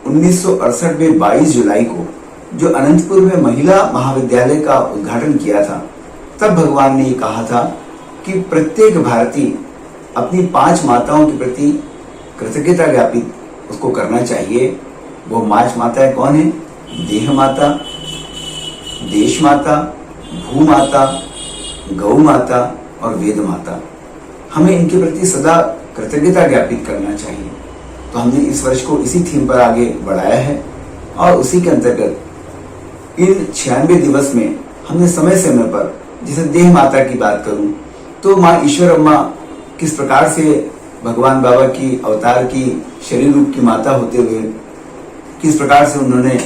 1968 में 22 जुलाई को जो अनंतपुर में महिला महाविद्यालय का उद्घाटन किया था, तब भगवान ने ये कहा था कि प्रत्येक भारतीय अपनी 5 माताओं के प्रति कृतज्ञता ज्ञापित उसको करना चाहिए। वो 5 माताएं कौन है? देह माता, देश माता, भू माता, गौ माता और वेद माता। हमें इनके प्रति सदा कृतज्ञता ज्ञापित करना चाहिए। तो हमने इस वर्ष को इसी थीम पर आगे बढ़ाया है और उसी के अंतर्गत इन 96 दिवस में हमने समय समय पर, जैसे देह माता की बात करूं तो माँ ईश्वर अम्मा किस प्रकार से भगवान बाबा की अवतार की शरीर रूप की माता होते हुए किस प्रकार से उन्होंने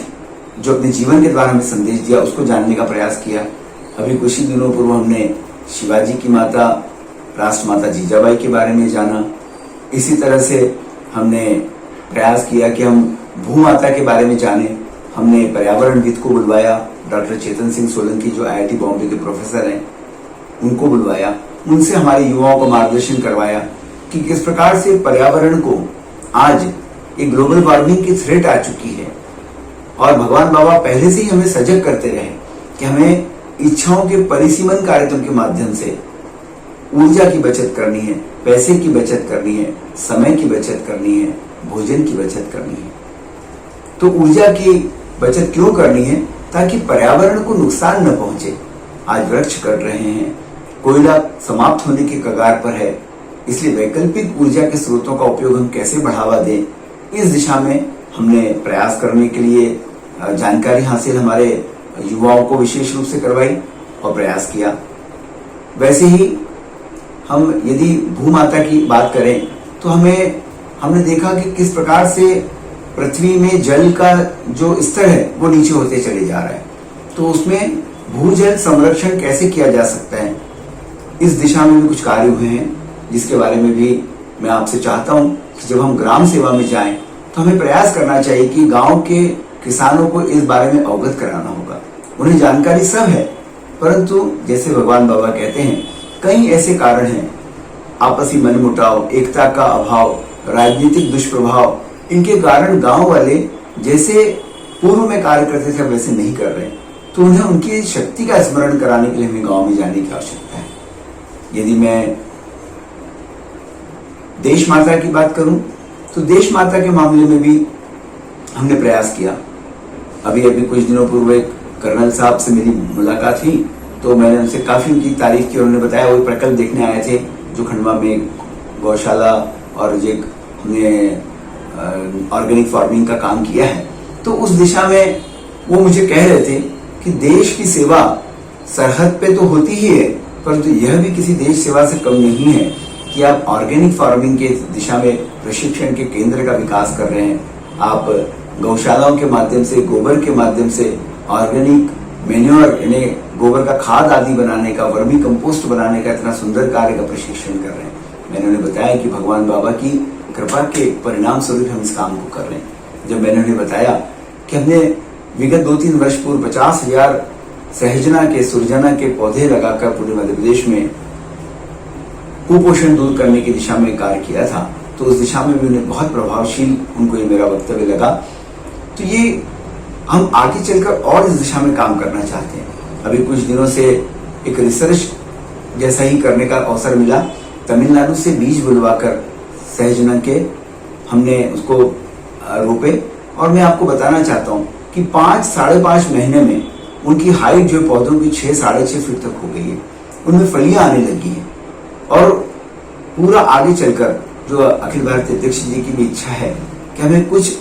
जो अपने जीवन के द्वारा हमें संदेश दिया उसको जानने का प्रयास किया। अभी कुछ ही दिनों पूर्व हमने शिवाजी की माता राष्ट्रमाता जीजाबाई के बारे में जाना। इसी तरह से हमने प्रयास किया कि हम भू माता के बारे में जाने। हमने पर्यावरणविद को बुलवाया, डॉक्टर चेतन सिंह सोलंकी जो IIT बॉम्बे के प्रोफेसर हैं उनको बुलवाया, उनसे हमारे युवाओं को मार्गदर्शन करवाया कि किस प्रकार से पर्यावरण को आज एक ग्लोबल वार्मिंग की थ्रेट आ चुकी है और भगवान बाबा पहले से ही हमें सजग करते रहे कि हमें इच्छाओं के परिसीमन कार्यक्रम के माध्यम से ऊर्जा की बचत करनी है, पैसे की बचत करनी है, समय की बचत करनी है, भोजन की बचत करनी है। तो ऊर्जा की बचत क्यों करनी है? ताकि पर्यावरण को नुकसान न पहुंचे। आज वृक्ष कट रहे हैं, कोयला समाप्त होने के कगार पर है, इसलिए वैकल्पिक ऊर्जा के स्रोतों का उपयोग हम कैसे बढ़ावा दें, इस दिशा में हमने प्रयास करने के लिए जानकारी हासिल हमारे युवाओं को विशेष रूप से करवाई और प्रयास किया। वैसे ही हम यदि भूमाता की बात करें तो हमने देखा कि किस प्रकार से पृथ्वी में जल का जो स्तर है वो नीचे होते चले जा रहा है, तो उसमें भूजल संरक्षण कैसे किया जा सकता है, इस दिशा में भी कुछ कार्य हुए हैं, जिसके बारे में भी मैं आपसे चाहता हूं कि जब हम ग्राम सेवा में जाएं तो हमें प्रयास करना चाहिए कि गांव के किसानों को इस बारे में अवगत कराना होगा। उन्हें जानकारी सब है, परंतु जैसे भगवान बाबा कहते हैं कई ऐसे कारण हैं, आपसी मनमुटाव, एकता का अभाव, राजनीतिक दुष्प्रभाव, इनके कारण गांव वाले जैसे पूर्व में कार्य करते थे वैसे नहीं कर रहे, तो उन्हें उनकी शक्ति का स्मरण कराने के लिए हमें गांव में जाने की आवश्यकता है। यदि मैं देश माता की बात करूं तो देश माता के मामले में भी हमने प्रयास किया। अभी कुछ दिनों पूर्व एक कर्नल साहब से मेरी मुलाकात हुई, तो मैंने उनसे काफी उनकी तारीफ की। उन्होंने बताया वो प्रकल्प देखने आए थे जो खंडवा में गौशाला और जो हमने ऑर्गेनिक फार्मिंग का काम किया है, तो उस दिशा में वो मुझे कह रहे थे कि देश की सेवा सरहद पे तो होती ही है, परंतु यह भी किसी देश सेवा से कम नहीं है कि आप ऑर्गेनिक फार्मिंग के दिशा में प्रशिक्षण के केंद्र का विकास कर रहे हैं। आप गौशालाओं के माध्यम से, गोबर के माध्यम से ऑर्गेनिक मेन्योर यानी गोबर का खाद आदि बनाने का, वर्मी कंपोस्ट बनाने का इतना सुंदर कार्य का प्रशिक्षण कर रहे हैं। मैंने उन्हें बताया कि भगवान बाबा की कृपा के परिणाम स्वरूप हम इस काम को कर रहे हैं। जब मैंने उन्हें बताया कि हमने विगत 2-3 वर्ष पूर्व 50,000 सहजना के, सुरजना के पौधे लगाकर पूरे मध्य प्रदेश में कुपोषण दूर करने की दिशा में कार्य किया था, तो उस दिशा में भी उन्हें बहुत प्रभावशील उनको ये मेरा वक्तव्य लगा। तो ये हम आगे चलकर और इस दिशा में काम करना चाहते हैं। अभी कुछ दिनों से एक रिसर्च जैसा ही करने का अवसर मिला। तमिलनाडु से बीज बुलवाकर सहजना के हमने उसको रोपे, और मैं आपको बताना चाहता हूँ कि 5-5.5 महीने में उनकी हाइट जो पौधों की 6-6.5 फीट तक हो गई है, उनमें फलियां आने लगी हैं। और पूरा आगे चलकर जो अखिल भारतीय अध्यक्ष जी की भी इच्छा है कि हमें कुछ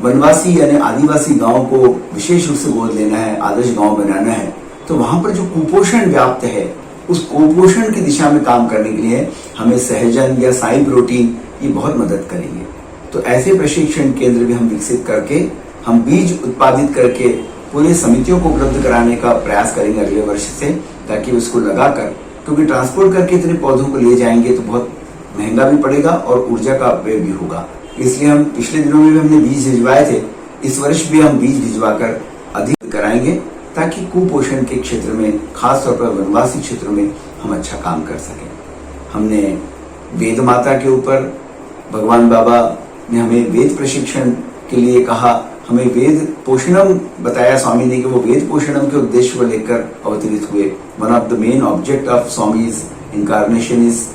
वनवासी यानी आदिवासी गांव को विशेष रूप से गोद लेना है, आदर्श गांव बनाना है, तो वहां पर जो कुपोषण व्याप्त है उस कुपोषण की दिशा में काम करने के लिए हमें सहजन या साई प्रोटीन ये बहुत मदद करेंगे। तो ऐसे प्रशिक्षण केंद्र भी हम विकसित करके हम बीज उत्पादित करके पूरे समितियों को उपलब्ध कराने का प्रयास करेंगे अगले वर्ष से, ताकि उसको लगाकर, क्योंकि ट्रांसपोर्ट करके इतने पौधों को ले जाएंगे तो बहुत महंगा भी पड़ेगा और ऊर्जा का व्यय भी होगा। इसलिए हम पिछले दिनों में भी हमने बीज भिजवाए थे, इस वर्ष भी हम बीज भिजवाकर अधिक कराएंगे ताकि कुपोषण के क्षेत्र में, खासतौर पर वनवासी क्षेत्रों में हम अच्छा काम कर सकें। हमने वेद माता के ऊपर भगवान बाबा ने हमें वेद प्रशिक्षण के लिए कहा, हमें वेद पोषणम बताया स्वामी ने कि वो वेद पोषणम के उद्देश्य को लेकर अवतरित हुए। One of the main object of Swami's incarnation is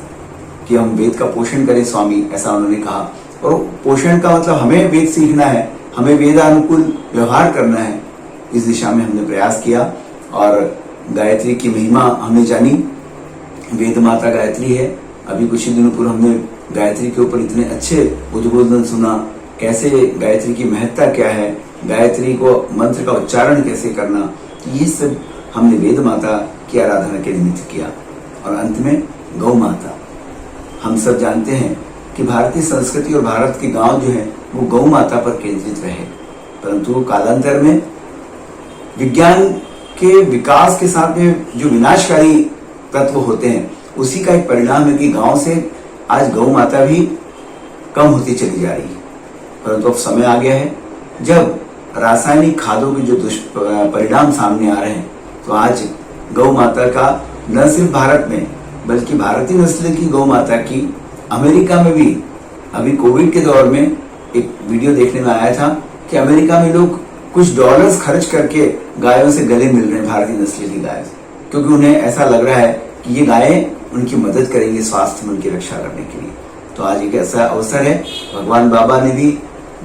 कि हम वेद का पोषण करें स्वामी, ऐसा उन्होंने कहा। और पोषण का मतलब हमें वेद सीखना है, हमें वेदानुकूल व्यवहार करना है। इस दिशा में हमने प्रयास किया और गायत्री की महिमा हमने जानी। वेद माता गायत्री है। अभी कुछ ही दिनों पूर्व हमने गायत्री के ऊपर इतने अच्छे उद्बोधन सुना, कैसे गायत्री की महत्ता क्या है, गायत्री को मंत्र का उच्चारण कैसे करना, तो ये सब हमने वेद माता की आराधना के निमित्त किया। और अंत में गौ माता, हम सब जानते हैं कि भारतीय संस्कृति और भारत के गांव जो है वो गौ माता पर केंद्रित रहे, परंतु कालांतर में विज्ञान के विकास के साथ में जो विनाशकारी तत्व होते हैं उसी का एक परिणाम है कि गांव से आज गौ माता भी कम होती चली जा रही है। परंतु अब समय आ गया है जब रासायनिक खादों के जो दुष्परिणाम सामने आ रहे हैं, तो आज गौ माता का न सिर्फ भारत में बल्कि भारतीय नस्ल की गौ माता की अमेरिका में भी, अभी कोविड के दौर में एक वीडियो देखने में आया था कि अमेरिका में लोग कुछ डॉलर्स खर्च करके गायों से गले मिल रहे हैं, भारतीय नस्ल की गाय से, क्योंकि उन्हें ऐसा लग रहा है कि ये गायें उनकी मदद करेंगे स्वास्थ्य में उनकी रक्षा करने के लिए। तो आज एक ऐसा अवसर है, भगवान बाबा ने भी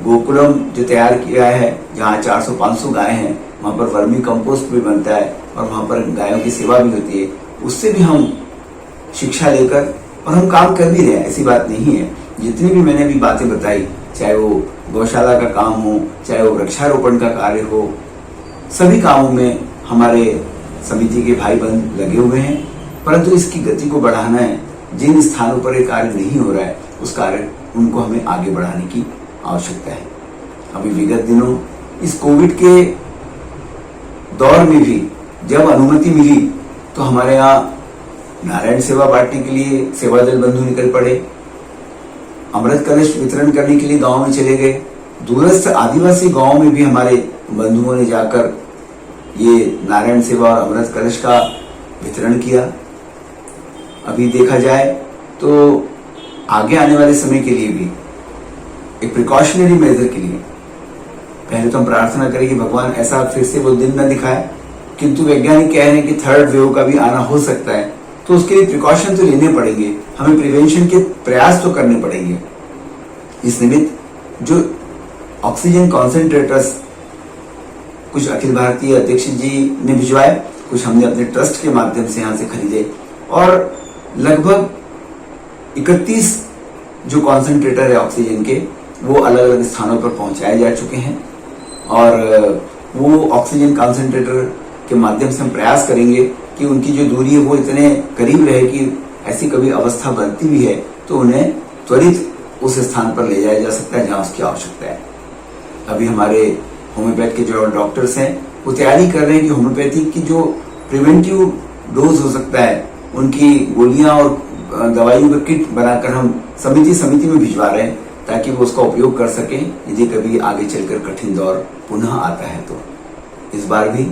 गोकुलम जो तैयार किया है, जहाँ 400-500 गाय हैं, वहाँ पर वर्मी कंपोस्ट भी बनता है और वहाँ पर गायों की सेवा भी होती है। उससे भी हम शिक्षा लेकर, और हम काम कर भी रहे हैं, ऐसी बात नहीं है। जितनी भी मैंने अभी बातें बताई चाहे वो गौशाला का काम हो, चाहे वो वृक्षारोपण का कार्य हो, सभी कामों में हमारे समिति के भाई बंद लगे हुए हैं। परंतु इसकी गति को बढ़ाना है। जिन स्थानों पर ये कार्य नहीं हो रहा है उस कार्य उनको हमें आगे बढ़ाने की आवश्यकता है। अभी विगत दिनों इस कोविड के दौर में भी जब अनुमति मिली तो हमारे यहाँ नारायण सेवा बांटने के लिए सेवा दल बंधु निकल पड़े, अमृत कलश वितरण करने के लिए गांव में चले गए। दूरस्थ आदिवासी गांव में भी हमारे बंधुओं ने जाकर ये नारायण सेवा और अमृत कलश का वितरण किया। अभी देखा जाए तो आगे आने वाले समय के लिए भी एक प्रिकॉशनरी मेजर के लिए पहले तो हम प्रार्थना करें कि भगवान ऐसा फिर से वो दिन न दिखाए, किंतु वैज्ञानिक कह रहे हैं कि थर्ड वेव का भी आना हो सकता है, तो उसके लिए प्रिकॉशन तो लेने पड़ेंगे, हमें प्रिवेंशन के प्रयास तो करने पड़ेंगे। इस निमित्त जो ऑक्सीजन कॉन्सेंट्रेटर्स कुछ अखिल भारतीय अध्यक्ष जी ने भिजवाए, कुछ हमने अपने ट्रस्ट के माध्यम से यहाँ से खरीदे और लगभग 31 जो कॉन्सेंट्रेटर है ऑक्सीजन के वो अलग अलग स्थानों पर पहुंचाए जा चुके हैं। और वो ऑक्सीजन कॉन्सेंट्रेटर के माध्यम से हम प्रयास करेंगे कि उनकी जो दूरी है वो इतने करीब रहे कि ऐसी कभी अवस्था बनती भी है तो उन्हें त्वरित उस स्थान पर ले जाया जा सकता है जहां उसकी आवश्यकता है। अभी हमारे होम्योपैथ के जो डॉक्टर्स हैं वो तैयारी कर रहे हैं कि होम्योपैथी की जो प्रिवेंटिव डोज हो सकता है उनकी गोलियां और दवाइयों का किट बनाकर हम समिति में भिजवा रहे हैं ताकि वो उसका उपयोग कर सकें यदि कभी आगे चलकर कठिन दौर पुनः आता है। तो इस बार भी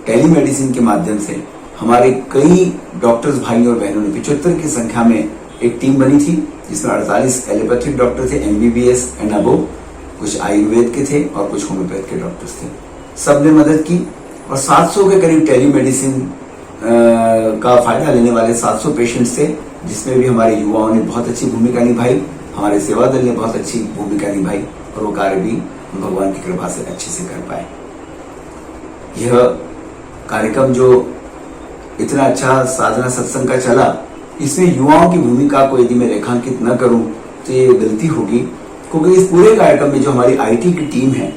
टेलीमेडिसिन के माध्यम से हमारे कई डॉक्टर्स भाई और बहनों ने 75 की संख्या में एक टीम बनी थी जिसमें 48 एलोपैथिक डॉक्टर थे, MBBS एंड अबो, कुछ आयुर्वेद के थे और कुछ होम्योपैथ के डॉक्टर्स थे। सबने मदद की और 700 के करीब टेलीमेडिसिन का फायदा लेने वाले 700 पेशेंट्स थे, जिसमें भी हमारे युवाओं ने बहुत अच्छी भूमिका निभाई, हमारे सेवा दल ने बहुत अच्छी भूमिका निभाई और वो कार्य भी भगवान की कृपा से अच्छे से कर पाए। यह कार्यक्रम जो इतना अच्छा साधना सत्संग का चला, इसमें युवाओं की भूमिका को यदि मैं रेखांकित न करूं तो ये गलती होगी, क्योंकि इस पूरे कार्यक्रम में जो हमारी IT की टीम है,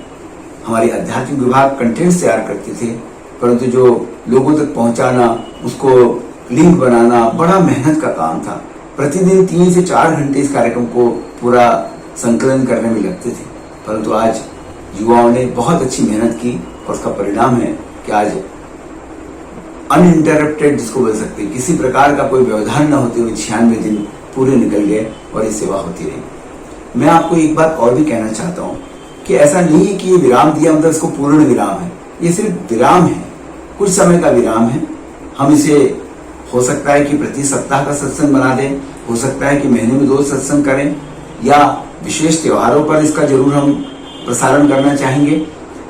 हमारी आध्यात्मिक विभाग कंटेंट्स तैयार करते थे, परंतु जो लोगों तक पहुंचाना, उसको लिंक बनाना बड़ा मेहनत का काम था। प्रतिदिन 3 से 4 घंटे इस कार्यक्रम को पूरा संकलन करने में लगते थे, परंतु आज युवाओं ने बहुत अच्छी मेहनत की और उसका परिणाम है कि आज अनइंटरप्टेड जिसको बोल सकते हैं, किसी प्रकार का कोई व्यवधान न होते हुए 96 दिन पूरे निकल गए और ये सेवा होती रही। मैं आपको एक बात और भी कहना चाहता हूँ कि ऐसा नहीं है कि ये विराम दिया मतलब इसको पूर्ण विराम है, ये सिर्फ विराम है, कुछ समय का विराम है। हम इसे हो सकता है कि प्रति सप्ताह का सत्संग बना दें, हो सकता है कि महीने में 2 सत्संग करें, या विशेष त्योहारों पर इसका जरूर हम प्रसारण करना चाहेंगे।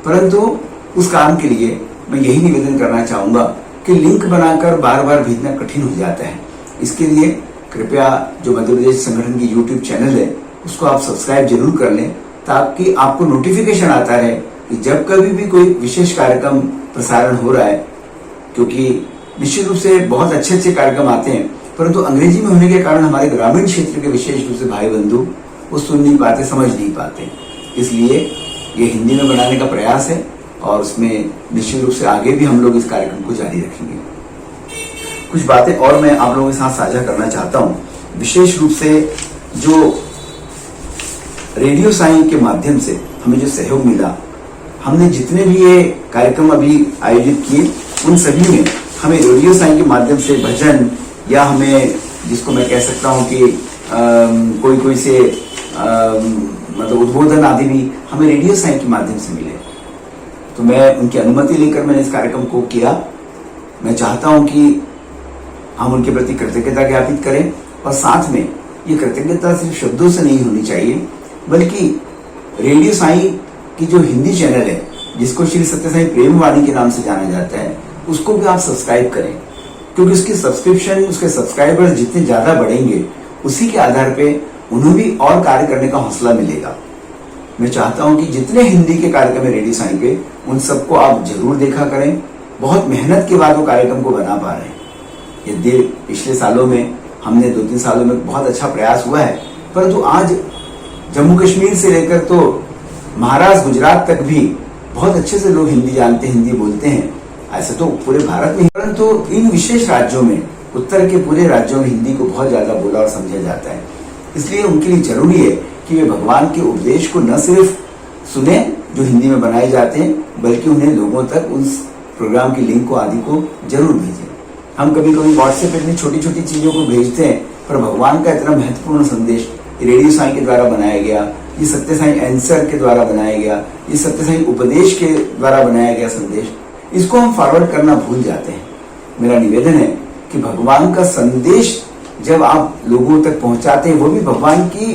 परंतु उस काम के लिए मैं यही निवेदन करना चाहूंगा कि लिंक बनाकर बार बार भेजना कठिन हो जाता है। इसके लिए कृपया जो मध्य प्रदेश संगठन की YouTube चैनल है उसको आप सब्सक्राइब जरूर कर लें, ताकि आपको नोटिफिकेशन आता रहे कि जब कभी भी कोई विशेष कार्यक्रम प्रसारण हो रहा है। क्योंकि निश्चित रूप से बहुत अच्छे कार्यक्रम आते हैं, परंतु अंग्रेजी में होने के कारण हमारे ग्रामीण क्षेत्र के विशेष रूप से भाई बंधु वो सुन नहीं पाते, समझ नहीं पाते। इसलिए ये हिंदी में बनाने का प्रयास है और उसमें निश्चित रूप से आगे भी हम लोग इस कार्यक्रम को जारी रखेंगे। कुछ बातें और मैं आप लोगों के साथ साझा करना चाहता हूँ। विशेष रूप से जो रेडियो साईं के माध्यम से हमें जो सहयोग मिला, हमने जितने भी ये कार्यक्रम अभी आयोजित किए उन सभी में हमें रेडियो साईं के माध्यम से भजन या हमें जिसको मैं कह सकता हूँ कि कोई से मतलब उद्बोधन आदि भी हमें रेडियो साईं के माध्यम से मिले। तो मैं उनकी अनुमति लेकर मैंने इस कार्यक्रम को किया। मैं चाहता हूं कि हम उनके प्रति कृतज्ञता ज्ञापित करें और साथ में ये कृतज्ञता सिर्फ शब्दों से नहीं होनी चाहिए, बल्कि रेडियो साईं की जो हिंदी चैनल है जिसको श्री सत्य साईं प्रेम वाणी के नाम से जाना जाता है, उसको भी आप सब्सक्राइब करें, क्योंकि उसकी सब्सक्रिप्शन, उसके सब्सक्राइबर्स जितने ज्यादा बढ़ेंगे उसी के आधार पे उन्हें भी और कार्य करने का हौसला मिलेगा। मैं चाहता हूं कि जितने हिंदी के कार्यक्रम है रेडियो साईं पे, उन सबको आप जरूर देखा करें। बहुत मेहनत के बाद वो कार्यक्रम को बना पा रहे हैं। यदि पिछले सालों में हमने 2-3 सालों में बहुत अच्छा प्रयास हुआ है, परंतु आज जम्मू कश्मीर से लेकर तो महाराष्ट्र गुजरात तक भी बहुत अच्छे से लोग हिंदी जानते हैं, हिंदी बोलते हैं। ऐसे तो पूरे भारत में, परंतु इन विशेष राज्यों में, उत्तर के पूरे राज्यों में हिंदी को बहुत ज्यादा बोला और समझा जाता है। इसलिए उनके लिए जरूरी है कि वे भगवान के उपदेश को न सिर्फ सुने जो हिंदी में बनाए जाते हैं, बल्कि उन्हें लोगों तक उस प्रोग्राम की लिंक को आदि को जरूर भेजें। हम कभी कभी व्हाट्सएप पे इतनी छोटी छोटी चीजों को भेजते हैं, पर भगवान का इतना महत्वपूर्ण संदेश रेडियो साईं के द्वारा बनाया गया, ये सत्य साईं आंसर के द्वारा बनाया गया, ये सत्य साईं उपदेश के द्वारा बनाया गया संदेश, इसको हम फॉरवर्ड करना भूल जाते हैं। मेरा निवेदन है कि भगवान का संदेश जब आप लोगों तक पहुंचाते हैं, वो भी भगवान की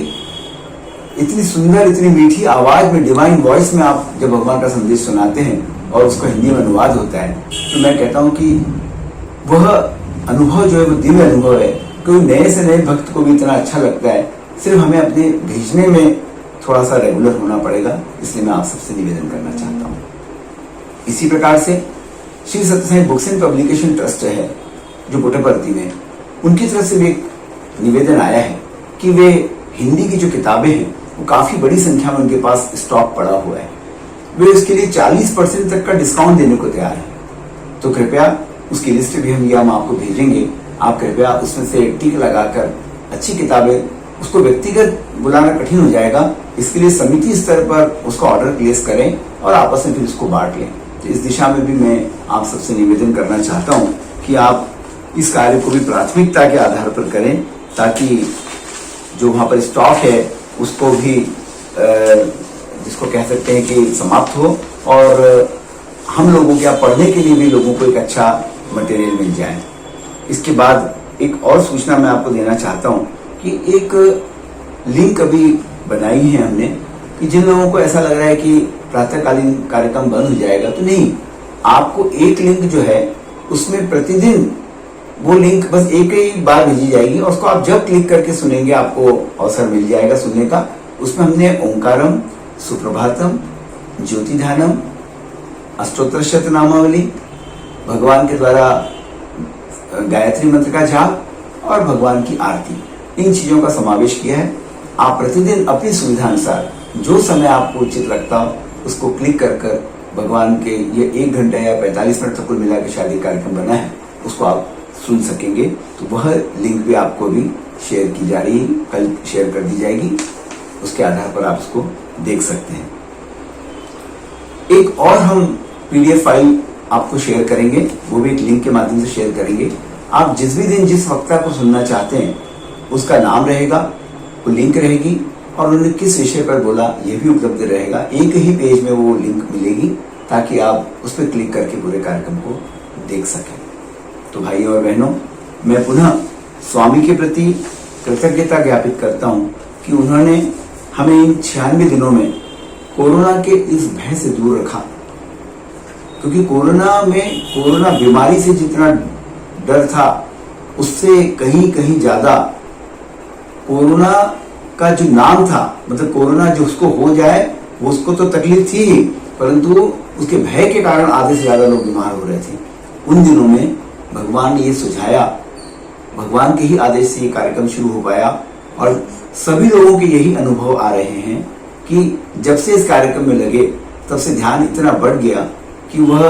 इतनी सुंदर, इतनी मीठी आवाज में, डिवाइन वॉइस में आप जब भगवान का संदेश सुनाते हैं और उसका हिंदी में अनुवाद होता है, तो मैं कहता हूं कि वह अनुभव जो है वो दिव्य अनुभव है। कोई नए से नए भक्त को भी इतना अच्छा लगता है। सिर्फ हमें अपने भेजने में थोड़ा सा रेगुलर होना पड़ेगा, इसलिए मैं आप सबसे निवेदन करना चाहता हूँ। इसी प्रकार से Shri Sathya Sai books and publication trust है जो पुट्टपर्ती में, उनकी तरफ से भी एक निवेदन आया है कि वे हिंदी की जो किताबें हैं वो काफी बड़ी संख्या में उनके पास स्टॉक पड़ा हुआ है, वे उसके लिए 40% तक का डिस्काउंट देने को तैयार है। तो कृपया उसकी लिस्ट भी हम आपको भेजेंगे। आप कृपया उसमें से टिक लगाकर अच्छी किताबें, उसको व्यक्तिगत बुलाना कठिन हो जाएगा, इसके लिए समिति स्तर पर उसका ऑर्डर प्लेस करें और आपस में फिर उसको बांट लें। तो इस दिशा में भी मैं आप सबसे निवेदन करना चाहता हूं कि आप इस कार्य को भी प्राथमिकता के आधार पर करें, ताकि जो वहां पर स्टॉक है उसको भी जिसको कह सकते हैं कि समाप्त हो, और हम लोगों के पढ़ने के लिए भी लोगों को एक अच्छा मटेरियल मिल जाए। इसके बाद एक और सूचना मैं आपको देना चाहता हूं कि एक लिंक अभी बनाई है हमने, कि जिन लोगों को ऐसा लग रहा है कि प्रातःकालीन कार्यक्रम बंद हो जाएगा, तो नहीं, आपको एक लिंक जो है उसमें प्रतिदिन वो लिंक बस एक ही बार भेजी जाएगी और उसको आप जब क्लिक करके सुनेंगे आपको अवसर मिल जाएगा सुनने का। उसमें हमने ओंकारम, सुप्रभातम, ज्योतिध्यानम, अष्टोत्तर शतनामावली, भगवान के द्वारा गायत्री मंत्र का जाप और भगवान की आरती, इन चीजों का समावेश किया है। आप प्रतिदिन अपनी सुविधा अनुसार जो समय आपको उचित लगता हो उसको क्लिक कर भगवान के ये 1 घंटा या 45 मिनट तक कुल मिला के शादी कार्यक्रम बना है, उसको आप सुन सकेंगे। तो वह लिंक भी आपको भी शेयर की जा रही है, कल शेयर कर दी जाएगी, उसके आधार पर आप उसको देख सकते हैं। एक और हम पीडीएफ फाइल आपको शेयर करेंगे, वो भी एक लिंक के माध्यम से शेयर करेंगे। आप जिस भी दिन जिस वक्ता को सुनना चाहते हैं उसका नाम रहेगा, वो लिंक रहेगी और उन्होंने किस विषय पर बोला ये भी उपलब्ध रहेगा। एक ही पेज में वो लिंक मिलेगी ताकि आप उस पर क्लिक करके पूरे कार्यक्रम को देख सकें। तो भाई और बहनों, मैं पुनः स्वामी के प्रति कृतज्ञता ज्ञापित करता हूं कि उन्होंने हमें इन 96 दिनों में कोरोना के इस भय से दूर रखा, क्योंकि कोरोना बीमारी से जितना डर था उससे कहीं कहीं ज्यादा कोरोना का जो नाम था, मतलब कोरोना जो उसको हो जाए वो उसको तो तकलीफ थी ही, परंतु उसके भय के कारण आधे से ज्यादा लोग बीमार हो रहे थे। उन दिनों में भगवान ने ये सुझाया, भगवान के ही आदेश से ये कार्यक्रम शुरू हो पाया और सभी लोगों के यही अनुभव आ रहे हैं कि जब से इस कार्यक्रम में लगे तब से ध्यान इतना बढ़ गया कि वह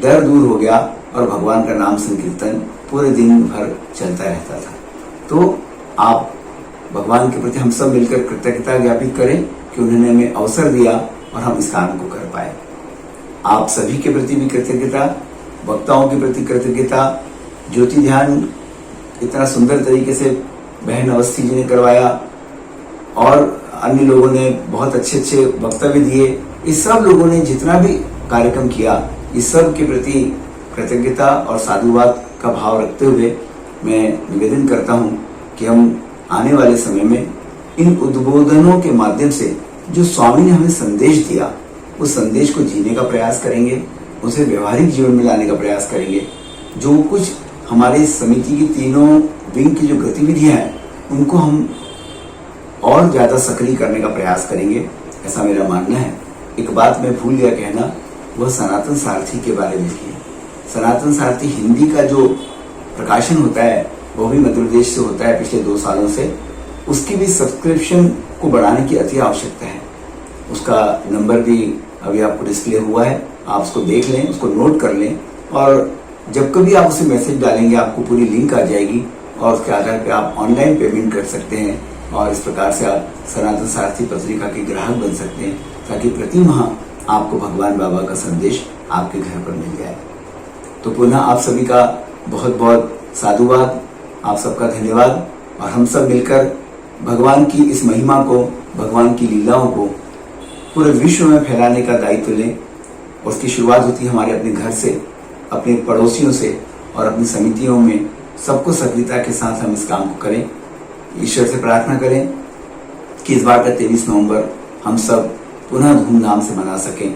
डर दूर हो गया और भगवान का नाम संकीर्तन पूरे दिन भर चलता रहता था। तो आप भगवान के प्रति हम सब मिलकर कृतज्ञता ज्ञापित करें कि उन्होंने हमें अवसर दिया और हम इस काम को कर पाए। आप सभी के प्रति भी कृतज्ञता, वक्ताओं के प्रति कृतज्ञता। ज्योति ध्यान इतना सुंदर तरीके से बहन अवस्थी जी ने करवाया और अन्य लोगों ने बहुत अच्छे अच्छे वक्तव्य दिए। इस सब लोगों ने जितना भी कार्यक्रम किया, इस सब के प्रति कृतज्ञता और साधुवाद का भाव रखते हुए मैं निवेदन करता हूं कि हम आने वाले समय में इन उद्बोधनों के माध्यम से जो स्वामी ने हमें संदेश दिया, उस संदेश को जीने का प्रयास करेंगे, उसे व्यवहारिक जीवन में लाने का प्रयास करेंगे। जो कुछ हमारे समिति की तीनों विंग की जो गतिविधियां हैं उनको हम और ज्यादा सक्रिय करने का प्रयास करेंगे, ऐसा मेरा मानना है। एक बात मैं भूल गया कहना, वह सनातन सारथी के बारे में है। सनातन सारथी हिंदी का जो प्रकाशन होता है वो भी मध्य प्रदेश से होता है पिछले 2 सालों से, उसकी भी सब्सक्रिप्शन को बढ़ाने की अति आवश्यकता है। उसका नंबर भी अभी आपको डिस्प्ले हुआ है, आप उसको देख लें, उसको नोट कर लें और जब कभी आप उसे मैसेज डालेंगे आपको पूरी लिंक आ जाएगी और उसके आधार पर आप ऑनलाइन पेमेंट कर सकते हैं और इस प्रकार से आप सनातन सारथी पत्रिका के ग्राहक बन सकते हैं ताकि प्रति माह आपको भगवान बाबा का संदेश आपके घर पर मिल जाए। तो पुनः आप सभी का बहुत बहुत साधुवाद, आप सबका धन्यवाद और हम सब मिलकर भगवान की इस महिमा को, भगवान की लीलाओं को पूरे विश्व में फैलाने का दायित्व लें। उसकी शुरुआत होती है हमारे अपने घर से, अपने पड़ोसियों से और अपनी समितियों में सबको सक्रियता के साथ हम इस काम को करें। ईश्वर से प्रार्थना करें कि इस बार का 23 नवंबर हम सब पुनः धूमधाम से मना सकें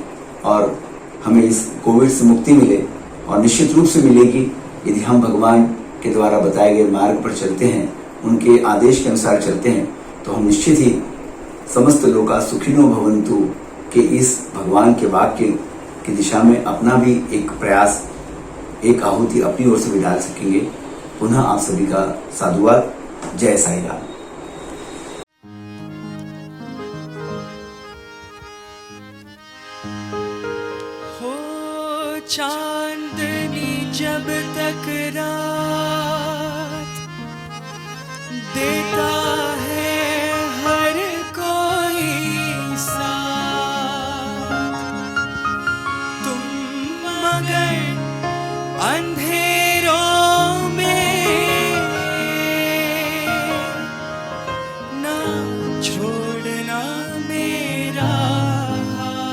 और हमें इस कोविड से मुक्ति मिले और निश्चित रूप से मिलेगी यदि हम भगवान के द्वारा बताए गए मार्ग पर चलते हैं, उनके आदेश के अनुसार चलते हैं, तो हम निश्चित ही समस्त लोका सुखिनो भवन्तु के इस भगवान के वाक्य की दिशा में अपना भी एक प्रयास, एक आहुति अपनी ओर से भी डाल सकेंगे। पुनः आप सभी का साधुवाद। जय साई राम। हो चांदनी जब तक रात देता है हर कोई साथ, तुम मगर अंधेरों में ना छोड़ना मेरा हाथ।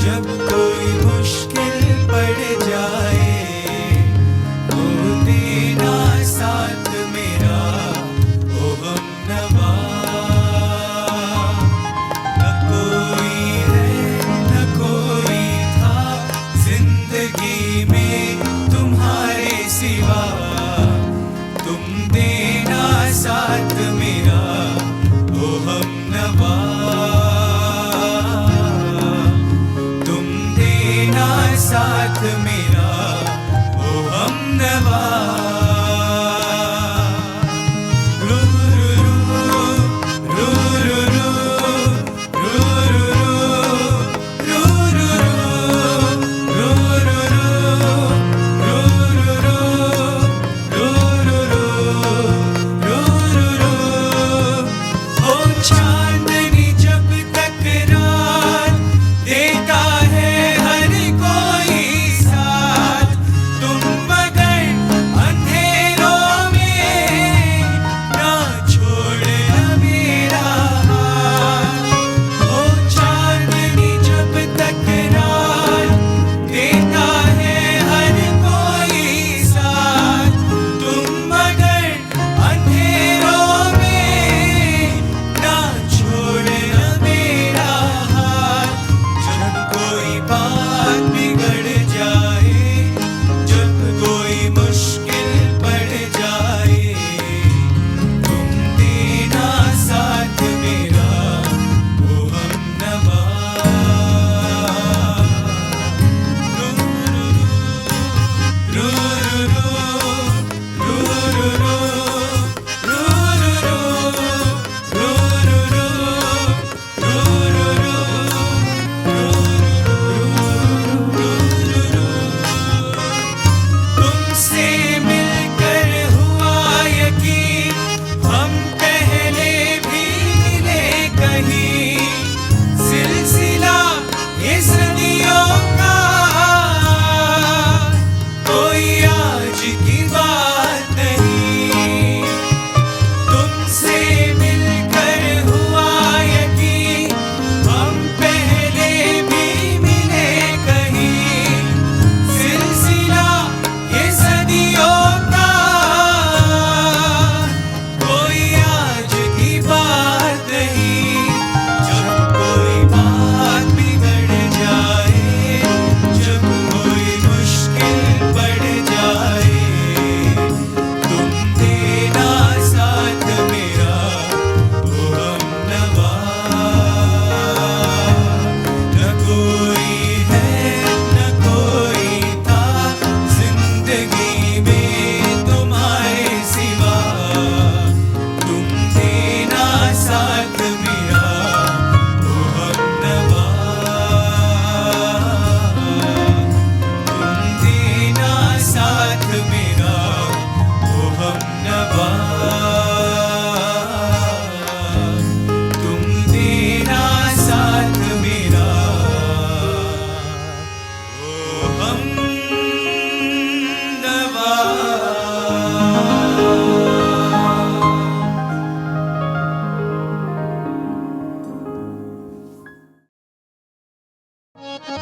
जब कोई मुश्किल पड़ जाए, तो देना साथ मेरा ओ हमनवा। न कोई है न कोई था जिंदगी में तुम्हारे सिवा, तुम देना साथ मेरा ओ हमनवा। साथ मेरा ओ हमनवा। रू रू रू रू रू रू रू रू रू रू रू। ओ चांदनी जब तक रात देता है हर कोई साथ, तुम मगर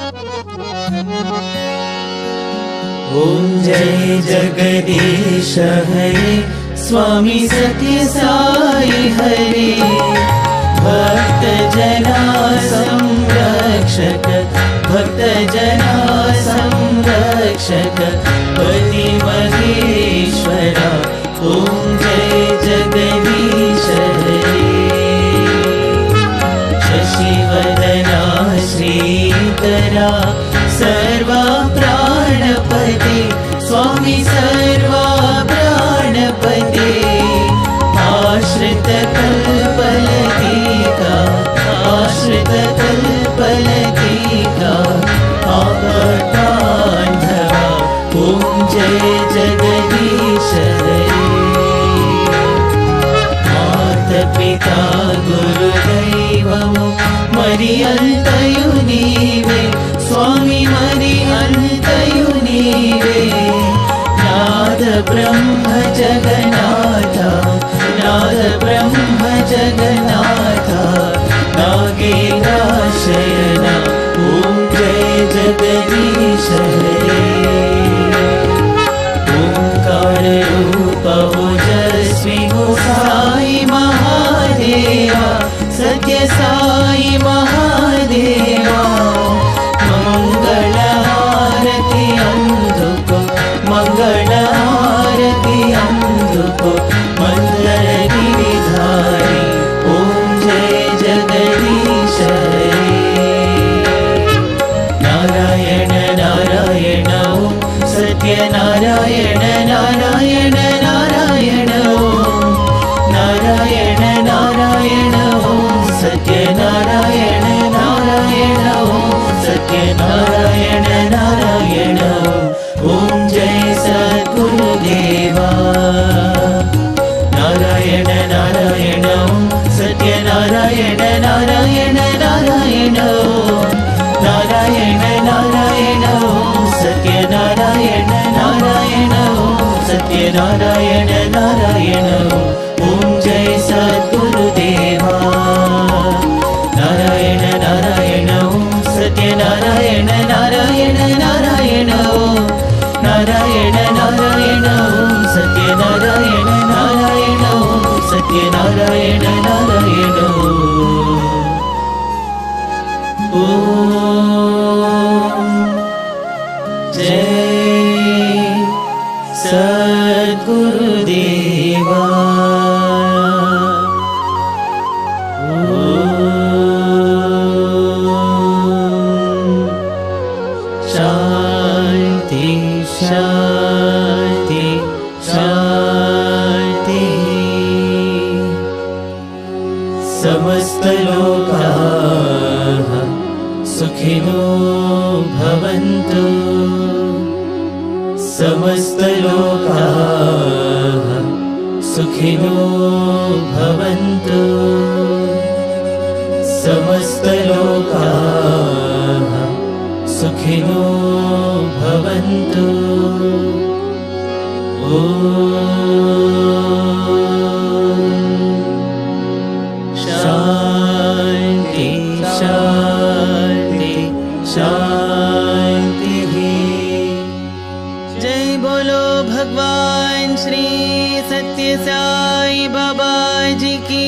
ॐ जय जगदीश हरे स्वामी सत्य साई हरे भक्त जना संरक्षक भक्त जना संरक्षक पति महेश्वरा ॐ जय जगदीश हरे शशिवदना श्रीकरा सर्वा प्राणपते स्वामी सर्वा प्राणपते आश्रित कल्पलतिका आश्रित कल्पलतिका आपदान्धवा ॐ जय जगदीश हरे मातपिता गुरुदैवमु मरि अन्तयु नीवे स्वामी मरि अन्तयु नीवे नाद ब्रह्म जगन्नाथा नाद ब्रह्म जगन्नाथा नागेन्द्रशयना ॐ जय जगदीश हरे ओंकार रूप ओजस्वी हो साई महादेवा सत्य साई महादेवा मंगल आरती अंधुको मंगल आरती अंधुको मंगल गिरिधारी ओम जय जगदीश हरे नारायण नारायण ओम सत्य नारायण नारायण नारायण ओम नारायण नारायण ओम सत्य नारायण नारायण ओम सत्य नारायण नारायण ओम जय सद्गुरुदेवा नारायण नारायण ओम सत्य नारायण नारायण नारायण ओम नारायण नारायण ओम सत्य नारायण नारायण ओम सत्य नारायण नारायण ओम जय सद्गुरुदेवा नारायण नारायण ओम सत्य नारायण नारायण नारायण ओम नारायण नारायण ओम सत्य नारायण नारायण ओम सत्य नारायण नारायण ओम जय सद्गुरुदेवा शांति शांति शांति समस्त लोकाः सुखिनो भवन्तु समस्त लोकाः सुखिनो भवन्तु समस्त लोकाः सुखिनो भवन्तु शांति शांति शांति जय बोलो भगवान श्री सत्य साई बाबा जी की